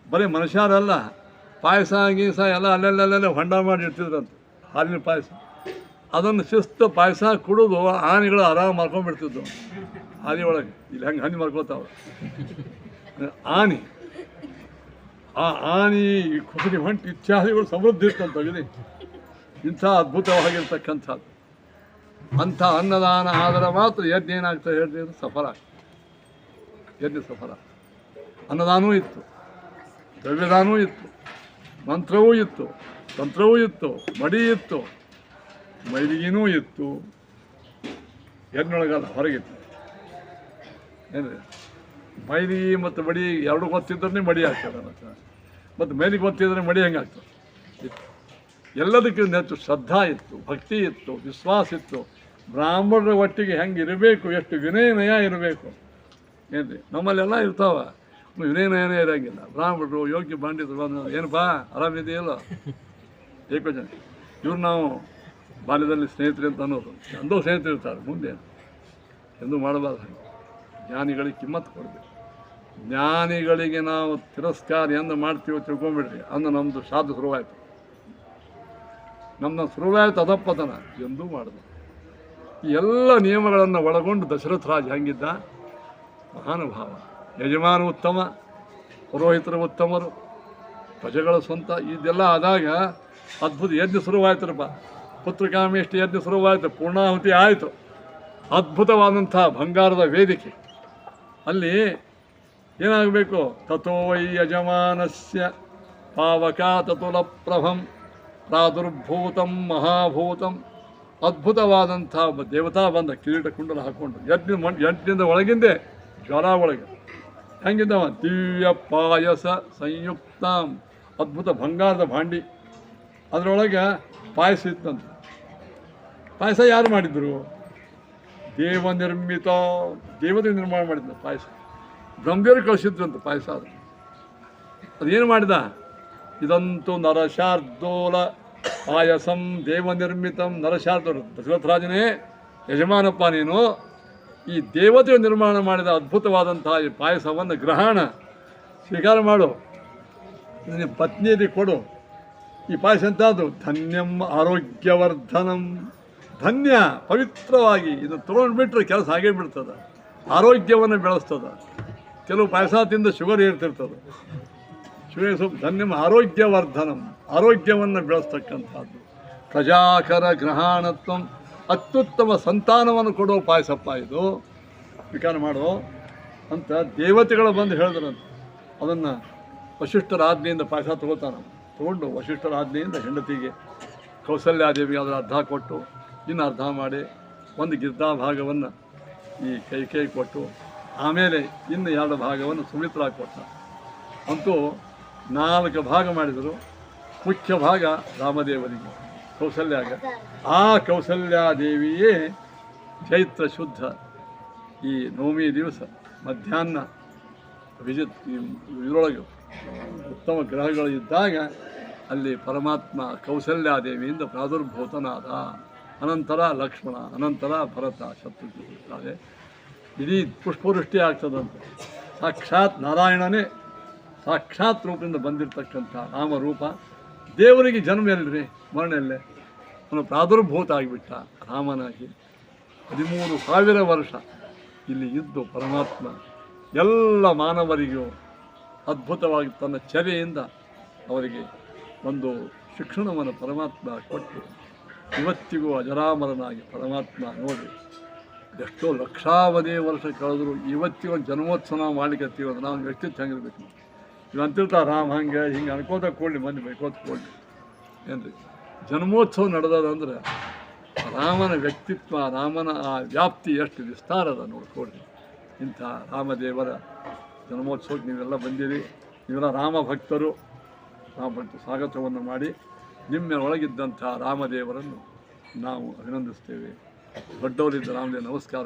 A: ಬರೀ ಮನುಷ್ಯರಲ್ಲ, ಪಾಯಸ ಗೀಸ ಎಲ್ಲ ಅಲ್ಲೆಲ್ಲೆಲ್ಲ ಹೊಂಡ ಮಾಡಿ ಇಡ್ತಿದ್ರಂತ, ಹಾಲಿನ ಪಾಯಸ. ಅದನ್ನು ಶಿಸ್ತು ಪಾಯಸ ಕುಡಿದು ಆನೆಗಳು ಆರಾಮ ಮಾಡ್ಕೊಂಡ್ಬಿಡ್ತಿದ್ವು ಹಾದಿ ಒಳಗೆ. ಇಲ್ಲಿ ಹೆಂಗೆ ಹಣ್ಣು ಮಾಡ್ಕೊತಾವೆ ಆನೆ. ಆ ಆನೆ, ಕುಸುರಿ, ಹೊಂಟು ಇತ್ಯಾದಿಗಳು ಸಮೃದ್ಧಿ ಇರ್ತಂತ. ಇಂಥ ಅದ್ಭುತವಾಗಿರ್ತಕ್ಕಂಥದ್ದು. ಅಂಥ ಅನ್ನದಾನ ಆದರೆ ಮಾತ್ರ ಯಜ್ಞ ಏನಾಗ್ತದೆ ಹೇಳಿದ್ರೆ ಸಫಲ. ಯಜ್ಞ ಸಫಲ. ಅನ್ನದಾನವೂ ಇತ್ತು, ದ್ರವ್ಯದಾನವೂ ಇತ್ತು, ಮಂತ್ರವೂ ಇತ್ತು, ತಂತ್ರವೂ ಇತ್ತು, ಮಡಿ ಇತ್ತು, ಮೈಲಿಗೆನೂ ಇತ್ತು. ಯಜ್ಞೊಳಗಲ್ಲ, ಹೊರಗಿತ್ತು. ಏನ್ರಿ, ಮೈಲಿಗೆ ಮತ್ತು ಮಡಿ ಎರಡು ಗೊತ್ತಿದ್ರೆ ಮಡಿ ಆಗ್ತದೆ, ಮತ್ತು ಮೈಲಿಗೆ ಗೊತ್ತಿದ್ರೆ ಮಡಿ ಹೆಂಗಾಗ್ತದೆ. ಇತ್ತು. ಎಲ್ಲದಕ್ಕಿಂತ ಹೆಚ್ಚು ಶ್ರದ್ಧಾ ಇತ್ತು, ಭಕ್ತಿ ಇತ್ತು, ವಿಶ್ವಾಸ ಇತ್ತು. ಬ್ರಾಹ್ಮಣರ ಒಟ್ಟಿಗೆ ಹೆಂಗೆ ಇರಬೇಕು, ಎಷ್ಟು ವಿನಯನಯ ಇರಬೇಕು. ಏನ್ರಿ, ನಮ್ಮಲ್ಲೆಲ್ಲ ಇರ್ತಾವೆ, ವಿನಯನಯನೇ ಇರೋಂಗಿಲ್ಲ. ಬ್ರಾಹ್ಮಣರು ಯೋಗ್ಯ ಬಾಂಡಿದ್ರು ಏನಪ್ಪಾ ಆರಾಮಿದೆಯಲ್ಲ ಏಕೋ ಜನ. ಇವ್ರು ನಾವು ಬಾಲ್ಯದಲ್ಲಿ ಸ್ನೇಹಿತರು ಅಂತ ಅನ್ನೋದು, ಎಂದೋ ಸ್ನೇಹಿತರು ಇರ್ತಾರೆ, ಮುಂದೆ ಎಂದೂ ಮಾಡಬಾರ್ದು. ಹಾಗೆ ಜ್ಞಾನಿಗಳಿಗೆ ಕಿಮ್ಮತ್ತು ಕೊಡಬೇಕು. ಜ್ಞಾನಿಗಳಿಗೆ ನಾವು ತಿರಸ್ಕಾರ ಎಂದು ಮಾಡ್ತೀವಿ ತಿಳ್ಕೊಂಬಿಡ್ರಿ, ಅಂದು ನಮ್ಮದು ಶ್ರಾದ್ದ ಶುರುವಾಯಿತು. ನಮ್ಮನ್ನ ಶುರುವಾಯಿತು ಅದಪ್ಪತನ ಎಂದೂ ಮಾಡಿದೆ. ಈ ಎಲ್ಲ ನಿಯಮಗಳನ್ನು ಒಳಗೊಂಡು ದಶರಥ ರಾಜ ಹೆಂಗಿದ್ದ, ಮಹಾನುಭಾವ. ಯಜಮಾನ ಉತ್ತಮ, ಪುರೋಹಿತರು ಉತ್ತಮರು, ಪ್ರಜೆಗಳ ಸ್ವಂತ. ಇದೆಲ್ಲ ಆದಾಗ ಅದ್ಭುತ ಯಜ್ಞ ಶುರುವಾಯ್ತರಪ್ಪ. ಪುತ್ರಕಾಮೇಷ್ಟಿ ಯಜ್ಞ ಶುರುವಾಯಿತು, ಪೂರ್ಣಾಹುತಿ ಆಯಿತು. ಅದ್ಭುತವಾದಂಥ ಬಂಗಾರದ ವೇದಿಕೆ. ಅಲ್ಲಿ ಏನಾಗಬೇಕು, ತಥೋ ವೈ ಯಜಮಾನಸ್ಯ ಪಾವಕ ತತುಲ ಪ್ರಭಂ ಪ್ರಾದುರ್ಭೂತಂ ಮಹಾಭೂತಂ. ಅದ್ಭುತವಾದಂಥ ಒಬ್ಬ ದೇವತಾ ಬಂದ, ಕಿರೀಟ ಕುಂಡಲ ಹಾಕ್ಕೊಂಡು. ಯಜ್ಞದ ಒಳಗಿಂದೆ ಜ್ವರ ಒಳಗೆ ಹೆಂಗಿದ್ದವ, ದಿವ್ಯ ಪಾಯಸ ಸಂಯುಕ್ತ, ಅದ್ಭುತ ಬಂಗಾರದ ಭಾಂಡಿ. ಅದರೊಳಗೆ ಪಾಯಸ ಇತ್ತಂತ. ಪಾಯಸ ಯಾರು ಮಾಡಿದ್ರು? ದೇವನಿರ್ಮಿತ, ದೇವತೆ ನಿರ್ಮಾಣ ಮಾಡಿದ್ದ ಪಾಯಸ. ಬ್ರಹ್ಮದೇವರು ಕಳಿಸಿದ್ರಂತ ಪಾಯಸ. ಅದೇನು ಮಾಡಿದ, ಇದಂತೂ ನರಶಾರ್ದೋಲ ಪಾಯಸಂ ದೇವನಿರ್ಮಿತಂ. ನರಶಾರ್ದೋಲ, ದಶರಥರಾಜನೇ ಯಜಮಾನಪ್ಪ ನೀನು, ಈ ದೇವತೆಯು ನಿರ್ಮಾಣ ಮಾಡಿದ ಅದ್ಭುತವಾದಂತಹ ಈ ಪಾಯಸವನ್ನು ಗ್ರಹಣ ಸ್ವೀಕಾರ ಮಾಡು, ನಿನ್ನ ಪತ್ನಿಯರಿಗೆ ಕೊಡು. ಈ ಪಾಯಸ ಎಂಥದ್ದು, ಧನ್ಯಂ ಆರೋಗ್ಯವರ್ಧನಂ. ಧನ್ಯ, ಪವಿತ್ರವಾಗಿ ಇದನ್ನು ತೊಗೊಂಡ್ಬಿಟ್ರೆ ಕೆಲಸ ಹಾಗೇ ಬಿಡ್ತದೆ, ಆರೋಗ್ಯವನ್ನು ಬೆಳೆಸ್ತದೆ. ಕೆಲವು ಪಾಯಸ ತಿಂದು ಶುಗರ್ ಏರ್ತಿರ್ತದೆ. ಶುಗರ್ ಸ್ವಲ್ಪ ಧನ್ಯಂ ಆರೋಗ್ಯವರ್ಧನಂ, ಆರೋಗ್ಯವನ್ನು ಬೆಳೆಸ್ತಕ್ಕಂಥದ್ದು. ಪ್ರಜಾಕರ ಗ್ರಹಣತ್ವಂ, ಅತ್ಯುತ್ತಮ ಸಂತಾನವನ್ನು ಕೊಡೋ ಪಾಯಸಪ್ಪ ಇದು, ಸ್ವೀಕಾರ ಮಾಡೋ ಅಂತ ದೇವತೆಗಳು ಬಂದು ಹೇಳಿದ್ರಂತ. ಅದನ್ನು ವಶಿಷ್ಠರ ಆಜ್ಞೆಯಿಂದ ಪಾಯಸ ತೊಗೊಂಡು ವಶಿಷ್ಠರ ಆಜ್ಞೆಯಿಂದ ಹೆಂಡತಿಗೆ ಕೌಸಲ್ಯಾದೇವಿಗೆ ಅದರ ಅರ್ಧ ಕೊಟ್ಟು, ಇನ್ನು ಅರ್ಧ ಮಾಡಿ ಒಂದು ಗಿರ್ದಾ ಭಾಗವನ್ನು ಈ ಕೈ ಕೊಟ್ಟು, ಆಮೇಲೆ ಇನ್ನು 2 ಭಾಗವನ್ನು ಸುಮಿತ್ರಾ ಕೊಟ್ಟ. ಅಂತೂ 4 ಭಾಗ ಮಾಡಿದರು. ಮುಖ್ಯ ಭಾಗ ರಾಮದೇವರಿಗೆ, ಕೌಸಲ್ಯಾಗ. ಆ ಕೌಸಲ್ಯಾದೇವಿಯೇ ಚೈತ್ರ ಶುದ್ಧ ಈ ನವಮಿ ದಿವಸ ಮಧ್ಯಾಹ್ನ ಇದರೊಳಗೆ ಉತ್ತಮ ಗ್ರಹಗಳು ಇದ್ದಾಗ ಅಲ್ಲಿ ಪರಮಾತ್ಮ ಕೌಸಲ್ಯಾದೇವಿಯಿಂದ ಪ್ರಾದುರ್ಭೂತನಾದ. ಅನಂತರ ಲಕ್ಷ್ಮಣ, ಅನಂತರ ಭರತ, ಶತ್ರುಘ್ನ ಇರ್ತಾರೆ. ಇಡೀ ಪುಷ್ಪವೃಷ್ಟಿ ಆಗ್ತದಂತೆ. ಸಾಕ್ಷಾತ್ ನಾರಾಯಣನೇ ಸಾಕ್ಷಾತ್ ರೂಪದಿಂದ ಬಂದಿರತಕ್ಕಂಥ ರಾಮರೂಪ. ದೇವರಿಗೆ ಜನ್ಮ ಎಲ್ರಿ, ಮರಣೆಯಲ್ಲೇ ಅವನು ಪ್ರಾದುರ್ಭೂತ ಆಗಿಬಿಟ್ಟ ರಾಮನಾಗಿ. 13,000 ವರ್ಷ ಇಲ್ಲಿ ಇದ್ದು ಪರಮಾತ್ಮ ಎಲ್ಲ ಮಾನವರಿಗೂ ಅದ್ಭುತವಾಗಿ ತನ್ನ ಚರ್ಯೆಯಿಂದ ಅವರಿಗೆ ಒಂದು ಶಿಕ್ಷಣವನ್ನು ಪರಮಾತ್ಮ ಕೊಟ್ಟು ಇವತ್ತಿಗೂ ಅಜರಾಮರನಾಗಿ ಪರಮಾತ್ಮ ನೋಡಿ ಎಷ್ಟೋ ಲಕ್ಷಾವಧಿ ವರ್ಷ ಕಳೆದ್ರು ಇವತ್ತಿಗೂ ಜನ್ಮೋತ್ಸವ ಮಾಡಲಿಕ್ಕೆ ಅಂದ್ರೆ ನಾವು ವ್ಯಕ್ತಿತ್ವ ಹೆಂಗಿರ್ಬೇಕು. ಇವು ಅಂತಿರ್ತಾರೆ ರಾಮ ಹಂಗೆ ಹಿಂಗೆ ಅನ್ಕೋತ ಕೊಡಲಿ ಮಂದಿ ಬೈಕೋತ ಕೊಡಲಿ ಏನ್ರಿ. ಜನ್ಮೋತ್ಸವ ನಡೆದದಂದ್ರೆ ರಾಮನ ವ್ಯಕ್ತಿತ್ವ, ರಾಮನ ಆ ವ್ಯಾಪ್ತಿ ಎಷ್ಟು ವಿಸ್ತಾರದ ನೋಡ್ಕೊಡ್ರಿ. ಇಂಥ ರಾಮದೇವರ ಜನ್ಮೋತ್ಸವಕ್ಕೆ ನೀವೆಲ್ಲ ಬಂದಿರಿ. ನೀವೆಲ್ಲ ರಾಮ ಭಕ್ತರು ಸ್ವಾಗತವನ್ನು ಮಾಡಿ ನಿಮ್ಮ ಒಳಗಿದ್ದಂಥ ರಾಮದೇವರನ್ನು ನಾವು ಅಭಿನಂದಿಸ್ತೇವೆ. ದೊಡ್ಡವರಿದ್ದ ರಾಮದೇವ ನಮಸ್ಕಾರ